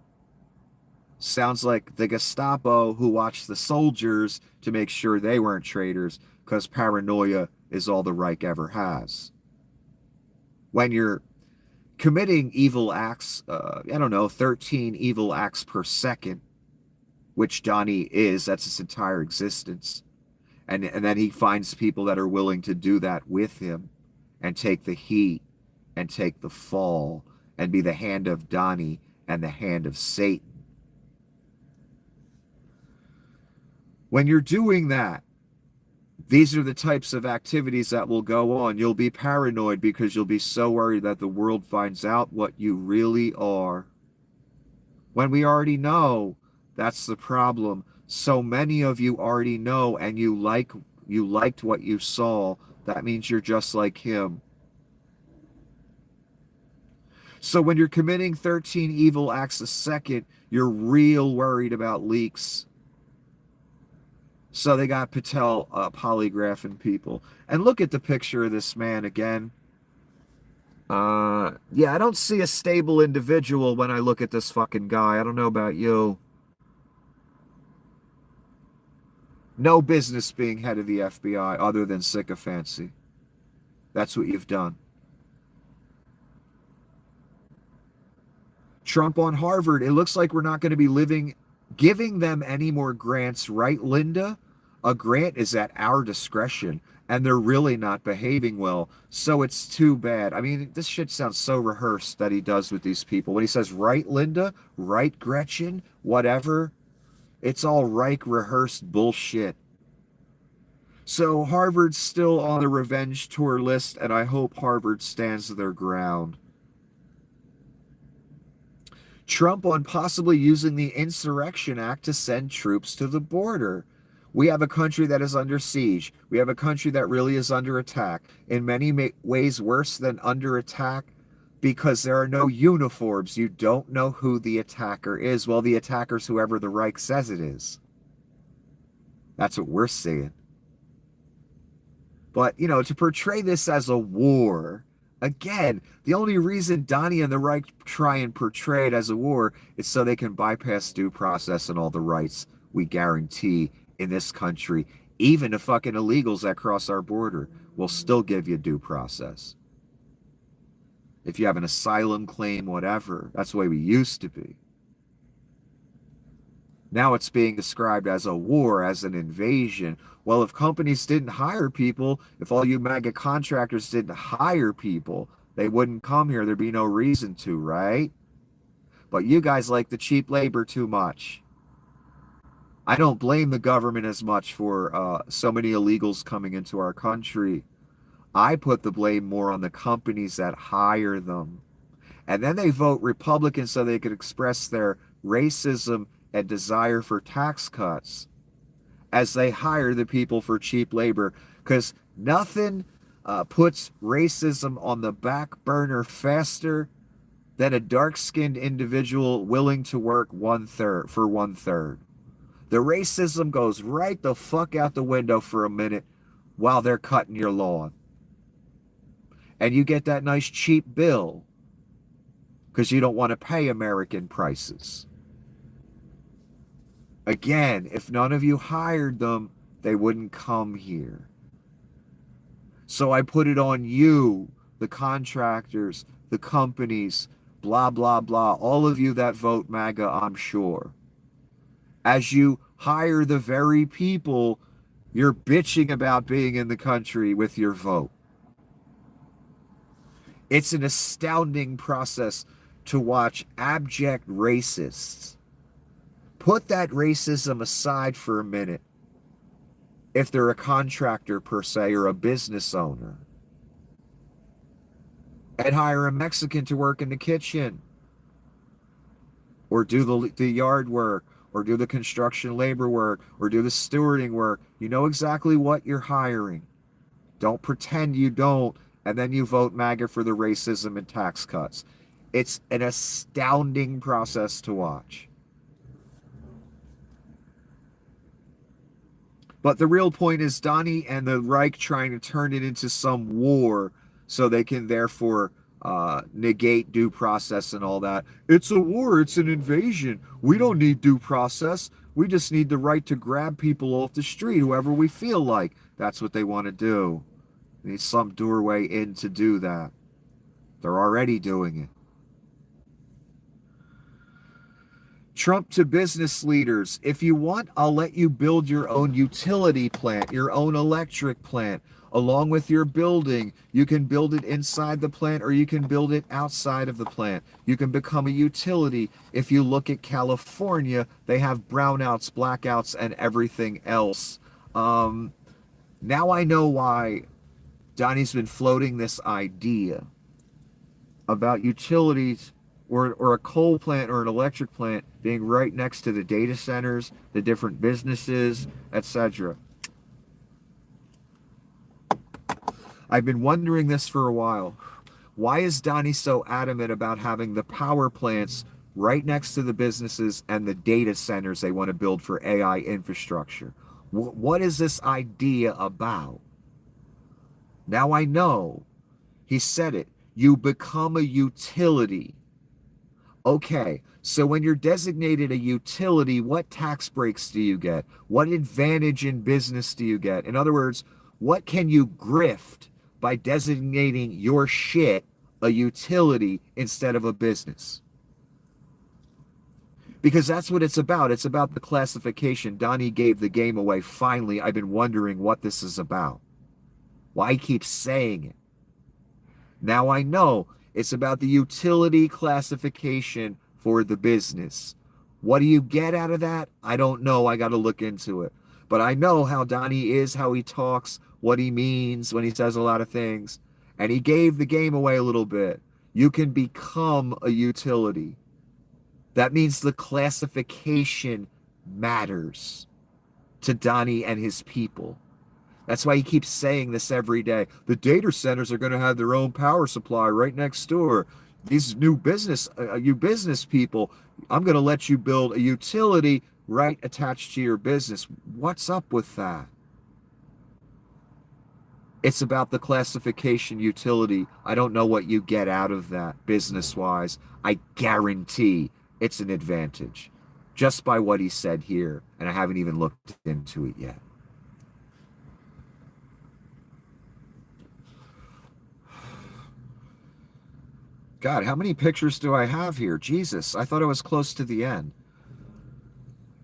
Sounds like the Gestapo who watched the soldiers to make sure they weren't traitors, because paranoia is all the Reich ever has. When you're committing evil acts, 13 evil acts per second, which Donnie is, that's his entire existence. And then he finds people that are willing to do that with him and take the heat and take the fall and be the hand of Donnie and the hand of Satan. When you're doing that, these are the types of activities that will go on. You'll be paranoid because you'll be so worried that the world finds out what you really are. When we already know, that's the problem. So many of you already know, and you liked what you saw. That means you're just like him. So when you're committing 13 evil acts a second, you're real worried about leaks. So they got Patel polygraphing people. And look at the picture of this man again. Yeah, I don't see a stable individual when I look at this fucking guy. I don't know about you. No business being head of the FBI other than sycophancy. That's what you've done. Trump on Harvard. It looks like we're not going to be giving them any more grants, right, Linda? A grant is at our discretion, and they're really not behaving well. So it's too bad. I mean, this shit sounds so rehearsed that he does with these people. When he says, right, Linda, right, Gretchen, whatever, it's all Reich rehearsed bullshit. So Harvard's still on the revenge tour list, and I hope Harvard stands their ground. Trump on possibly using the Insurrection Act to send troops to the border. We have a country that is under siege. We have a country that really is under attack. In many ways worse than under attack because there are no uniforms. You don't know who the attacker is. Well, the attacker's whoever the Reich says it is. That's what we're saying. But, to portray this as a war, again, the only reason Donnie and the Reich try and portray it as a war is so they can bypass due process and all the rights we guarantee in this country. Even the fucking illegals that cross our border will still give you due process. If you have an asylum claim, whatever. That's the way we used to be. Now it's being described as a war, as an invasion. Well, if companies didn't hire people, if all you mega contractors didn't hire people, they wouldn't come here. There'd be no reason to, right? But you guys like the cheap labor too much. I don't blame the government as much for so many illegals coming into our country. I put the blame more on the companies that hire them. And then they vote Republican so they could express their racism and desire for tax cuts as they hire the people for cheap labor. Because nothing puts racism on the back burner faster than a dark-skinned individual willing to work 1/3 for 1/3. The racism goes right the fuck out the window for a minute while they're cutting your lawn. And you get that nice cheap bill because you don't want to pay American prices. Again, if none of you hired them, they wouldn't come here. So I put it on you, the contractors, the companies, blah, blah, blah, all of you that vote MAGA, I'm sure. As you hire the very people you're bitching about being in the country with your vote. It's an astounding process to watch abject racists put that racism aside for a minute if they're a contractor per se or a business owner, and hire a Mexican to work in the kitchen or do the yard work or do the construction labor work or do the stewarding work. You know exactly what you're hiring. Don't pretend you don't, and then you vote MAGA for the racism and tax cuts. It's an astounding process to watch. But the real point is Donnie and the Reich trying to turn it into some war so they can therefore negate due process and all that. It's a war. It's an invasion. We don't need due process. We just need the right to grab people off the street, whoever we feel like. That's what they want to do. They need some doorway in to do that. They're already doing it. Trump to business leaders, if you want, I'll let you build your own utility plant, your own electric plant, along with your building. You can build it inside the plant or you can build it outside of the plant. You can become a utility. If you look at California, they have brownouts, blackouts, and everything else. Now I know why Donnie's been floating this idea about utilities or a coal plant or an electric plant being right next to the data centers, the different businesses, etc. I've been wondering this for a while. Why is Donnie so adamant about having the power plants right next to the businesses and the data centers they want to build for AI infrastructure? What is this idea about? Now I know. He said it. You become a utility. Okay, so when you're designated a utility, what tax breaks do you get? What advantage in business do you get? In other words, what can you grift by designating your shit a utility instead of a business? Because that's what it's about. It's about the classification. Donnie gave the game away. Finally, I've been wondering what this is about. Why he keeps saying it. Now I know. It's about the utility classification for the business. What do you get out of that? I don't know. I got to look into it. But I know how Donnie is, how he talks, what he means when he says a lot of things. And he gave the game away a little bit. You can become a utility. That means the classification matters to Donnie and his people. That's why he keeps saying this every day. The data centers are going to have their own power supply right next door. These new business, you business people, I'm going to let you build a utility right attached to your business. What's up with that? It's about the classification utility. I don't know what you get out of that business-wise. I guarantee it's an advantage just by what he said here. And I haven't even looked into it yet. God, how many pictures do I have here? Jesus, I thought I was close to the end.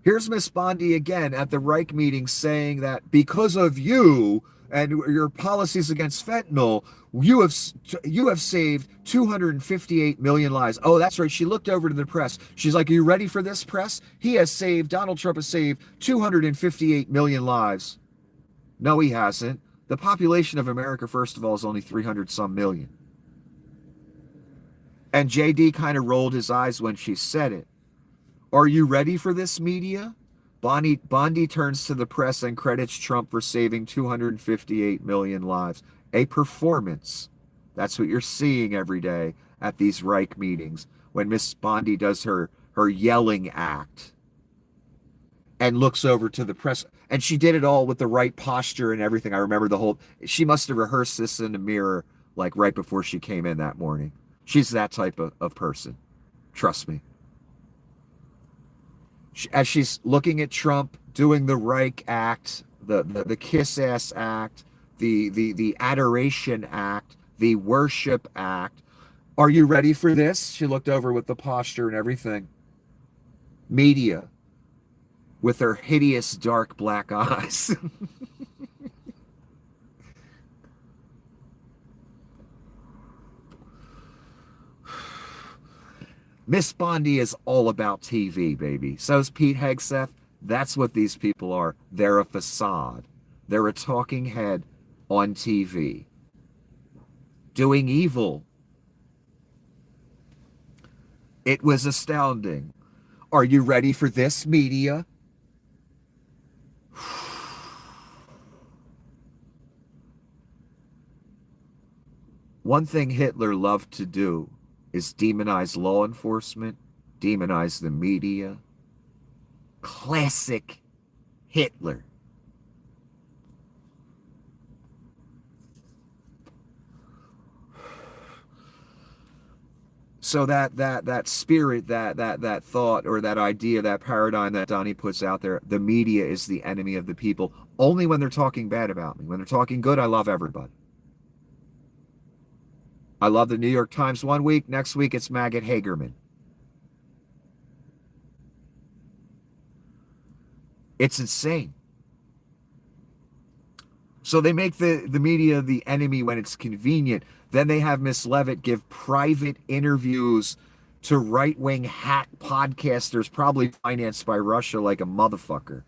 Here's Miss Bondi again at the Reich meeting saying that because of you and your policies against fentanyl, you have saved 258 million lives. Oh, that's right. She looked over to the press. She's like, "Are you ready for this, press? Donald Trump has saved 258 million lives." No, he hasn't. The population of America, first of all, is only 300 some million. And JD kind of rolled his eyes when she said it. Are you ready for this, media? Bondi turns to the press and credits Trump for saving 258 million lives. A performance. That's what you're seeing every day at these Reich meetings when Miss Bondi does her yelling act and looks over to the press. And she did it all with the right posture and everything. I remember she must have rehearsed this in the mirror like right before she came in that morning. She's that type of person. Trust me. As she's looking at Trump doing the Reich act, the kiss ass act, the adoration act, the worship act. Are you ready for this? She looked over with the posture and everything. Media with her hideous dark black eyes. Miss Bondi is all about TV, baby. So's Pete Hegseth. That's what these people are. They're a facade. They're a talking head on TV. Doing evil. It was astounding. Are you ready for this, media? One thing Hitler loved to do is demonize law enforcement, demonize the media. Classic Hitler. So that spirit, that thought, or that idea, that paradigm that Donnie puts out there, the media is the enemy of the people. Only when they're talking bad about me. When they're talking good, I love everybody. I love the New York Times one week, next week it's Maggot Hagerman. It's insane. So they make the media the enemy when it's convenient. Then they have Miss Levitt give private interviews to right-wing hack podcasters, probably financed by Russia like a motherfucker.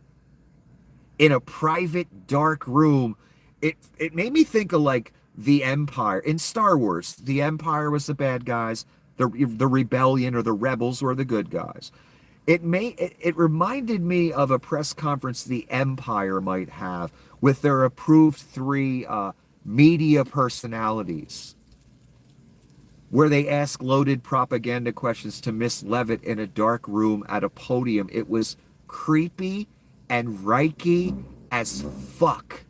In a private, dark room. It made me think of like the Empire. In Star Wars, the Empire was the bad guys. The rebellion or the rebels were the good guys. It reminded me of a press conference the Empire might have with their approved 3 media personalities, where they ask loaded propaganda questions to Miss Levitt in a dark room at a podium. It was creepy and Reichy as fuck.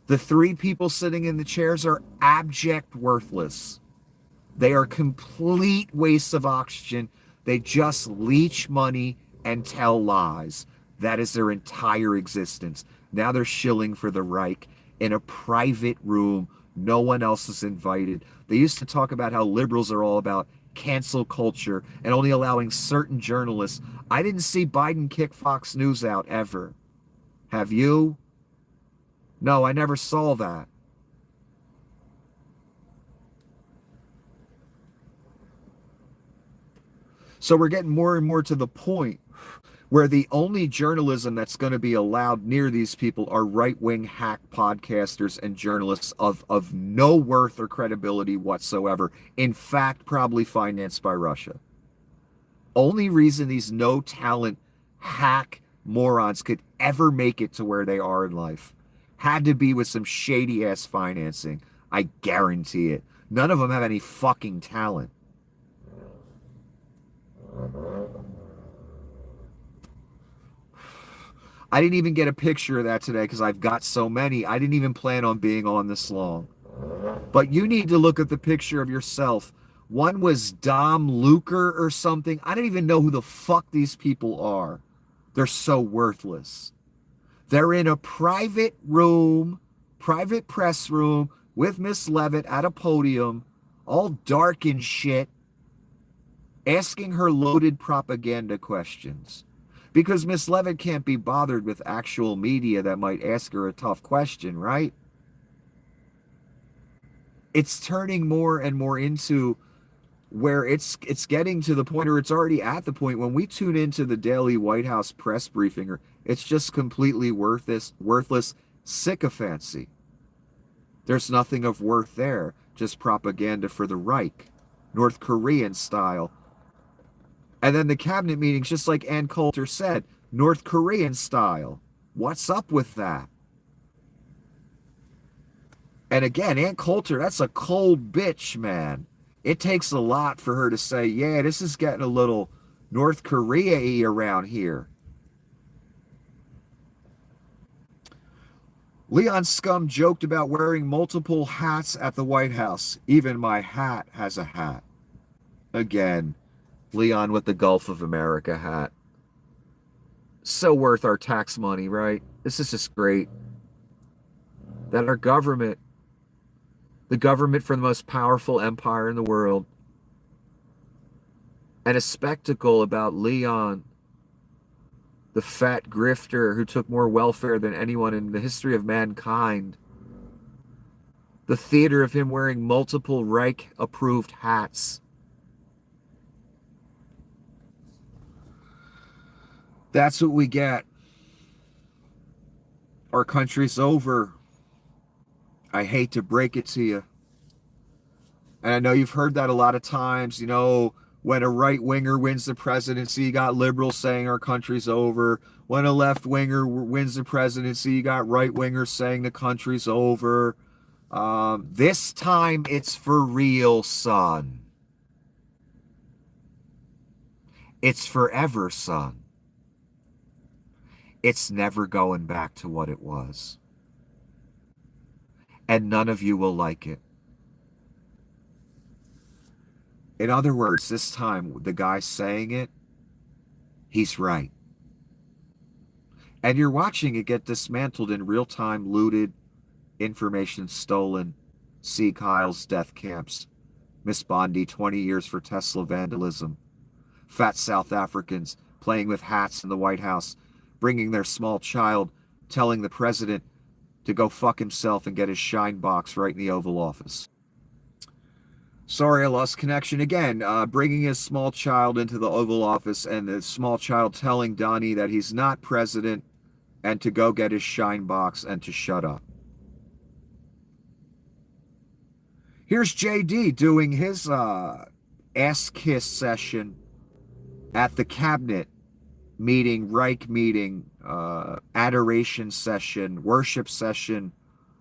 The 3 people sitting in the chairs are abject worthless. They are complete wastes of oxygen. They just leech money and tell lies. That is their entire existence. Now they're shilling for the Reich in a private room. No one else is invited. They used to talk about how liberals are all about cancel culture and only allowing certain journalists. I didn't see Biden kick Fox News out ever. Have you? No, I never saw that. So we're getting more and more to the point where the only journalism that's going to be allowed near these people are right-wing hack podcasters and journalists of no worth or credibility whatsoever. In fact, probably financed by Russia. Only reason these no-talent hack morons could ever make it to where they are in life had to be with some shady-ass financing. I guarantee it. None of them have any fucking talent. I didn't even get a picture of that today because I've got so many. I didn't even plan on being on this long. But you need to look at the picture of yourself. One was Dom Luker or something. I don't even know who the fuck these people are. They're so worthless. They're in a private room, private press room with Miss Levitt at a podium, all dark and shit, asking her loaded propaganda questions. Because Miss Levitt can't be bothered with actual media that might ask her a tough question, right? It's turning more and more into where it's getting to the point, or it's already at the point when we tune into the daily White House press briefing, or it's just completely worthless sycophancy. There's nothing of worth there, just propaganda for the Reich, North Korean style. And then the cabinet meetings, just like Ann Coulter said, North Korean style. What's up with that? And again, Ann Coulter, that's a cold bitch, man. It takes a lot for her to say, yeah, this is getting a little North Korea-y around here. Leon Scum joked about wearing multiple hats at the White House. Even my hat has a hat. Again, Leon with the Gulf of America hat. So worth our tax money, right? This is just great. That our government, the government for the most powerful empire in the world, and a spectacle about Leon, the fat grifter who took more welfare than anyone in the history of mankind. The theater of him wearing multiple Reich-approved hats. That's what we get. Our country's over. I hate to break it to you. And I know you've heard that a lot of times. You know, when a right-winger wins the presidency, you got liberals saying our country's over. When a left-winger wins the presidency, you got right-wingers saying the country's over. This time it's for real, son. It's forever, son. It's never going back to what it was. And none of you will like it. In other words, this time, the guy saying it, he's right. And you're watching it get dismantled in real time, looted, information stolen, see Kyle's death camps, Miss Bondi 20 years for Tesla vandalism, fat South Africans playing with hats in the White House, bringing their small child, telling the president to go fuck himself and get his shine box right in the Oval Office. Sorry, I lost connection again. Bringing his small child into the Oval Office and the small child telling Donnie that he's not president and to go get his shine box and to shut up. Here's JD doing his ass kiss session at the cabinet meeting, Reich meeting, adoration session, worship session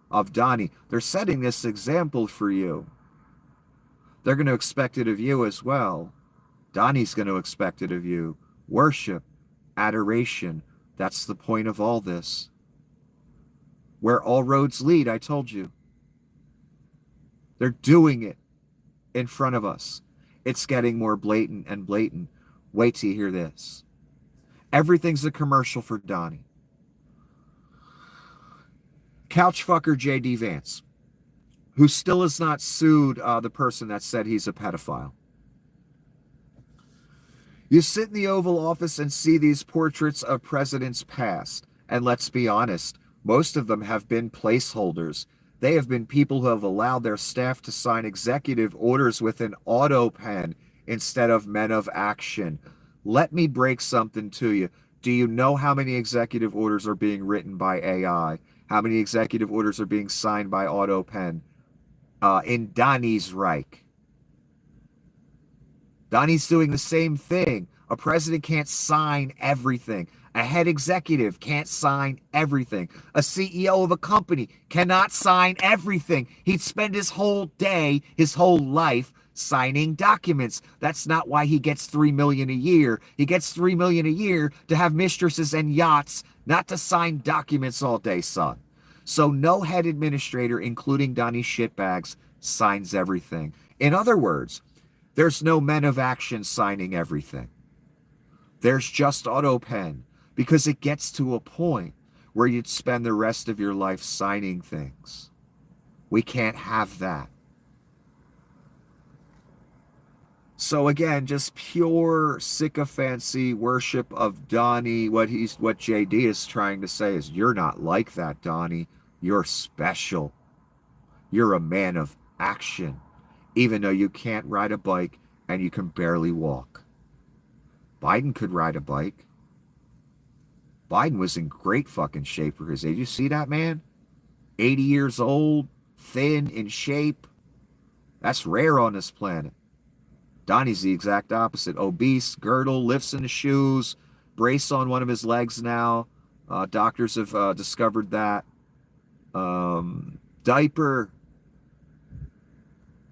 of Donnie. They're setting this example for you. They're going to expect it of you as well. Donnie's going to expect it of you. Worship, adoration. That's the point of all this. Where all roads lead, I told you. They're doing it in front of us. It's getting more blatant and blatant. Wait till you hear this. Everything's a commercial for Donnie. Couchfucker J.D. Vance, who still has not sued the person that said he's a pedophile. You sit in the Oval Office and see these portraits of presidents past, and let's be honest, most of them have been placeholders. They have been people who have allowed their staff to sign executive orders with an auto pen instead of men of action. Let me break something to you. Do you know how many executive orders are being written by AI? How many executive orders are being signed by auto pen? In Donnie's Reich. Donnie's doing the same thing. A president can't sign everything. A head executive can't sign everything. A CEO of a company cannot sign everything. He'd spend his whole day, his whole life signing documents. That's not why he gets $3 million a year. He gets $3 million a year to have mistresses and yachts, not to sign documents all day, son. So no head administrator, including Donnie shitbags, signs everything. In other words, there's no men of action signing everything. There's just auto pen, because it gets to a point where you'd spend the rest of your life signing things. We can't have that. So again, just pure sycophancy worship of Donnie. What JD is trying to say is you're not like that, Donnie. You're special. You're a man of action, even though you can't ride a bike and you can barely walk. Biden could ride a bike. Biden was in great fucking shape for his age. You see that man? 80 years old, thin, in shape. That's rare on this planet. Donnie's the exact opposite. Obese, girdle, lifts in the shoes, brace on one of his legs now. Doctors have discovered that. Diaper,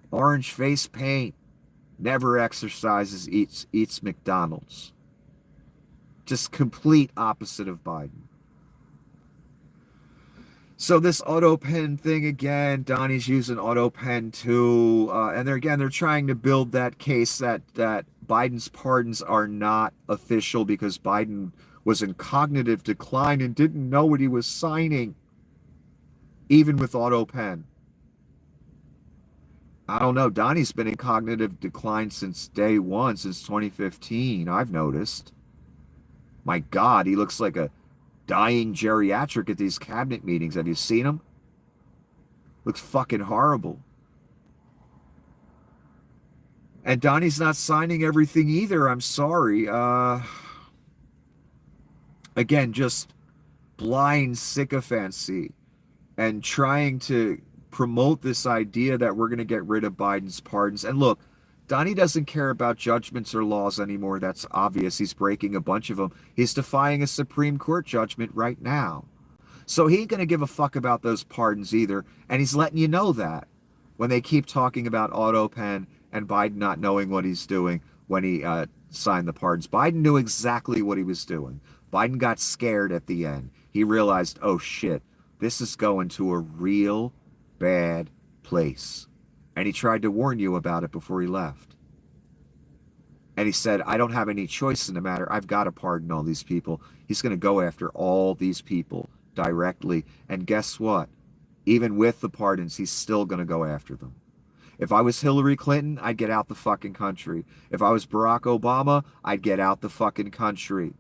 orange face paint, never exercises, eats McDonald's. Just complete opposite of Biden. So this auto pen thing again, Donnie's using auto pen too, and they're trying to build that case that Biden's pardons are not official because Biden was in cognitive decline and didn't know what he was signing, even with auto pen. I don't know. Donnie's been in cognitive decline since day one, since 2015. I've noticed. My God, he looks like a dying geriatric at these cabinet meetings. Have you seen him? Looks fucking horrible. And Donnie's not signing everything either. I'm sorry. Again, just blind sycophancy and trying to promote this idea that we're going to get rid of Biden's pardons. And look, Donnie doesn't care about judgments or laws anymore. That's obvious. He's breaking a bunch of them. He's defying a Supreme Court judgment right now. So he ain't going to give a fuck about those pardons either. And he's letting you know that when they keep talking about auto pen and Biden not knowing what he's doing when he signed the pardons. Biden knew exactly what he was doing. Biden got scared at the end. He realized, oh shit, this is going to a real bad place. And he tried to warn you about it before he left. And he said, I don't have any choice in the matter. I've got to pardon all these people. He's going to go after all these people directly. And guess what? Even with the pardons, he's still going to go after them. If I was Hillary Clinton, I'd get out the fucking country. If I was Barack Obama, I'd get out the fucking country.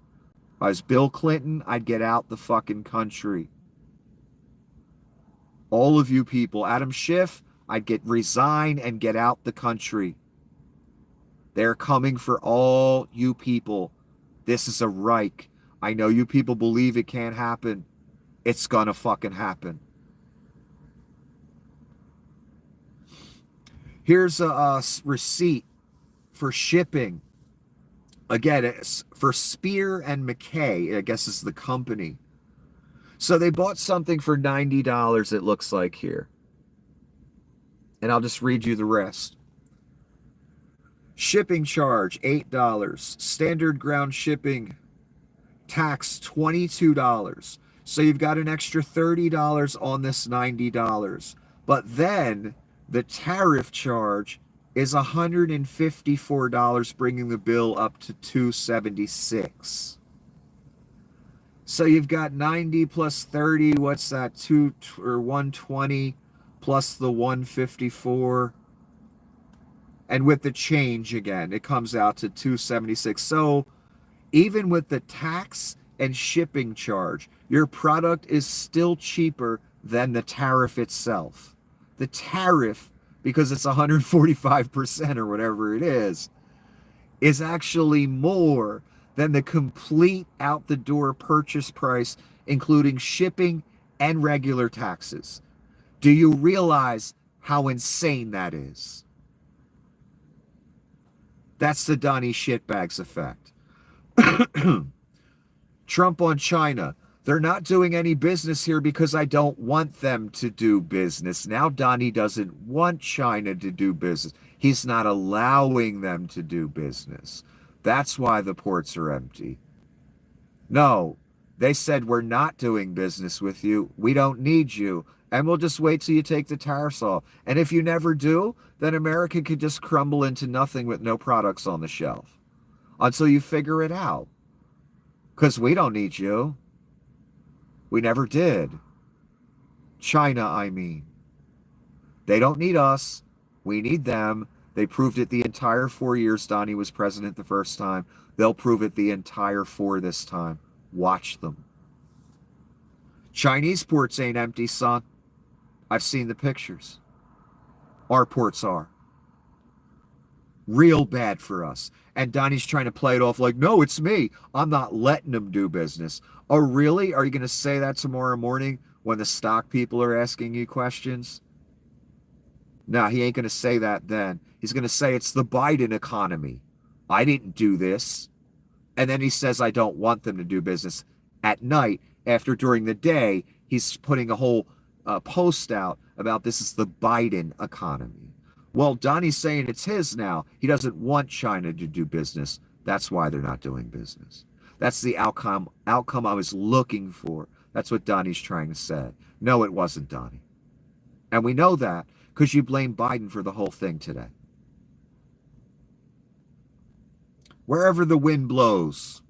If I was Bill Clinton, I'd get out the fucking country. All of you people, Adam Schiff, I'd resign and get out the country. They're coming for all you people. This is a reich. I know you people believe it can't happen. It's gonna fucking happen. Here's a receipt for shipping. Again, it's for Spear and McKay, I guess is the company. So they bought something for $90, it looks like here. And I'll just read you the rest. Shipping charge, $8. Standard ground shipping, tax, $22. So you've got an extra $30 on this $90. But then the tariff charge is $154, bringing the bill up to $276. So you've got 90 plus 30, what's that? 120 plus the 154. And with the change again, it comes out to 276. So even with the tax and shipping charge, your product is still cheaper than the tariff itself. The tariff, because it's 145% or whatever it is actually more than the complete out the door purchase price, including shipping and regular taxes. Do you realize how insane that is? That's the Donnie shitbags effect. Trump on China. They're not doing any business here because I don't want them to do business. Now Donnie doesn't want China to do business. He's not allowing them to do business. That's why the ports are empty. No, they said we're not doing business with you. We don't need you. And we'll just wait till you take the tariffs off. And if you never do, then America could just crumble into nothing with no products on the shelf until you figure it out. Because we don't need you. We never did. China, I mean. They don't need us. We need them. They proved it the entire 4 years Donnie was president the first time. They'll prove it the entire 4 this time. Watch them. Chinese ports ain't empty, son. I've seen the pictures. Our ports are. Real bad for us. And Donnie's trying to play it off like, no, it's me. I'm not letting them do business. Oh, really? Are you going to say that tomorrow morning when the stock people are asking you questions? No, he ain't going to say that then. He's going to say it's the Biden economy. I didn't do this. And then he says, I don't want them to do business at night. After during the day, he's putting a whole post out about this is the Biden economy. Well, Donnie's saying it's his now. He doesn't want China to do business. That's why they're not doing business. That's the outcome I was looking for. That's what Donnie's trying to say. No, it wasn't Donnie. And we know that because you blame Biden for the whole thing today. Wherever the wind blows.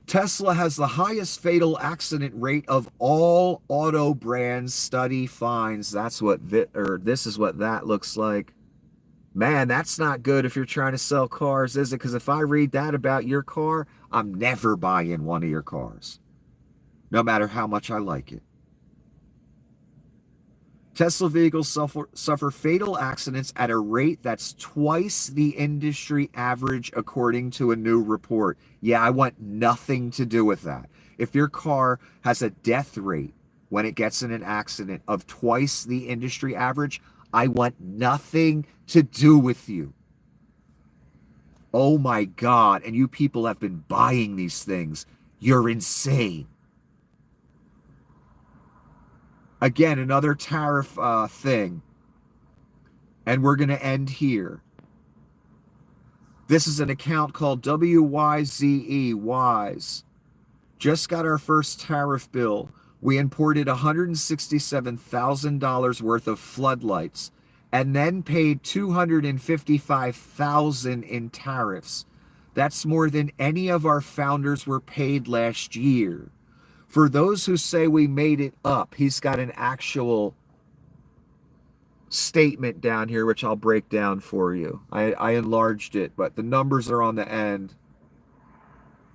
Tesla has the highest fatal accident rate of all auto brands, study finds. That's what this is what that looks like. Man, that's not good if you're trying to sell cars, is it? Because if I read that about your car, I'm never buying one of your cars, no matter how much I like it. Tesla vehicles suffer fatal accidents at a rate that's twice the industry average, according to a new report. Yeah, I want nothing to do with that. If your car has a death rate when it gets in an accident of twice the industry average, I want nothing to do with you. Oh my God. And you people have been buying these things. You're insane. Again, another tariff thing. And we're going to end here. This is an account called WYZE, WISE. Just got our first tariff bill. We imported $167,000 worth of floodlights and then paid $255,000 in tariffs. That's more than any of our founders were paid last year. For those who say we made it up, he's got an actual statement down here, which I'll break down for you. I enlarged it, but the numbers are on the end.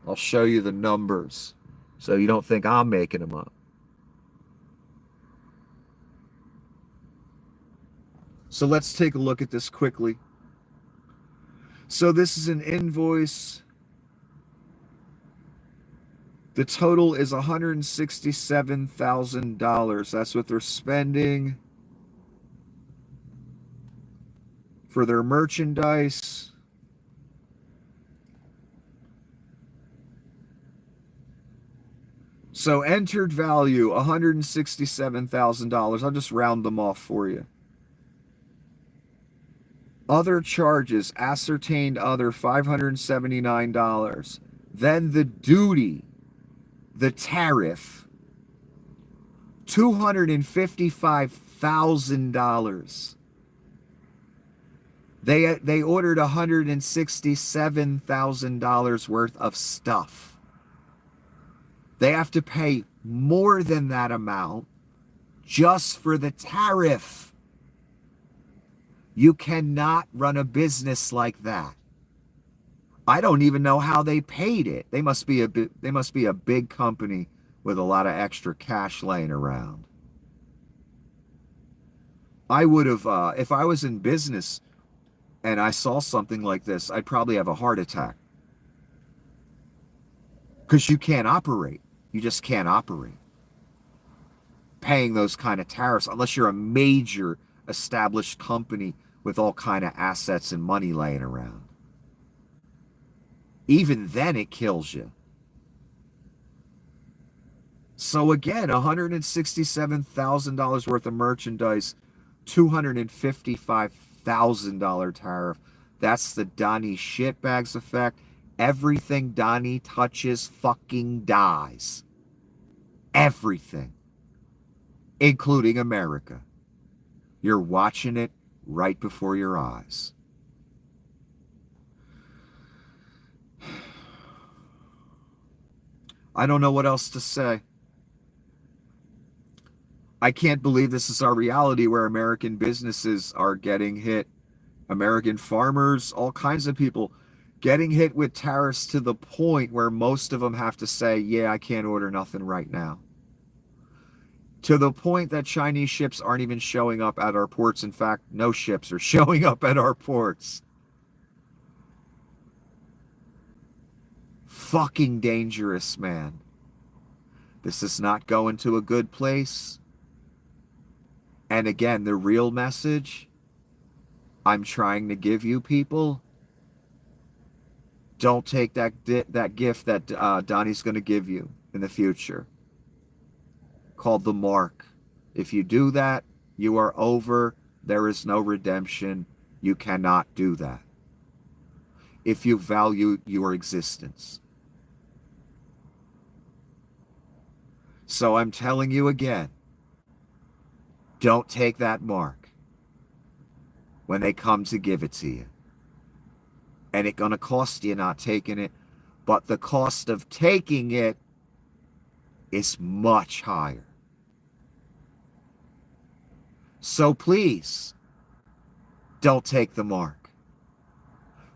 I'll show you the numbers so you don't think I'm making them up. So let's take a look at this quickly. So this is an invoice. The total is $167,000. That's what they're spending for their merchandise. So entered value, $167,000. I'll just round them off for you. Other charges, ascertained other, $579. Then the duty, the tariff, $255,000. They ordered $167,000 worth of stuff. They have to pay more than that amount just for the tariff. You cannot run a business like that. I don't even know how they paid it. They must be a big company with a lot of extra cash laying around. I would have, if I was in business and I saw something like this, I'd probably have a heart attack. Because you can't operate. You just can't operate paying those kind of tariffs unless you're a major established company with all kind of assets and money laying around. Even then it kills you. So again, $167,000 worth of merchandise, $255,000 tariff. That's the Donnie shitbags effect. Everything Donnie touches fucking dies. Everything. Including America. You're watching it right before your eyes. I don't know what else to say. I can't believe this is our reality where American businesses are getting hit American farmers, all kinds of people getting hit with tariffs to the point where most of them have to say, yeah, I can't order nothing right now. To the point that Chinese ships aren't even showing up at our ports. In fact, no ships are showing up at our ports. Fucking dangerous, man. This is not going to a good place. And again, the real message I'm trying to give you people, don't take that gift that Donnie's going to give you in the future, called the mark. If you do that, you are over. There is no redemption. You cannot do that if you value your existence. So I'm telling you again, don't take that mark when they come to give it to you. And it's going to cost you not taking it, but the cost of taking it is much higher. So please, don't take the mark.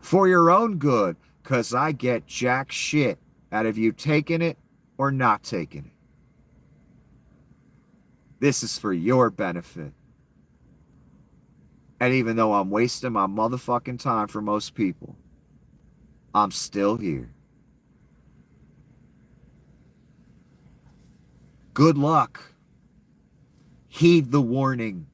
For your own good, because I get jack shit out of you taking it or not taking it. This is for your benefit. And even though I'm wasting my motherfucking time for most people, I'm still here. Good luck. Heed the warning.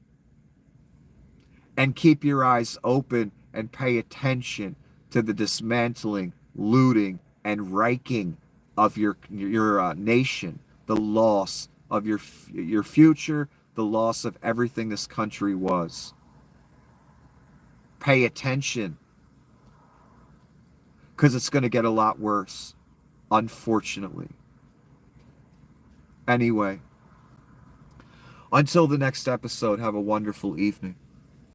And keep your eyes open and pay attention to the dismantling, looting, and reiching of your nation, the loss of your future, the loss of everything this country was. Pay attention, because it's going to get a lot worse, unfortunately. Anyway, until the next episode, have a wonderful evening.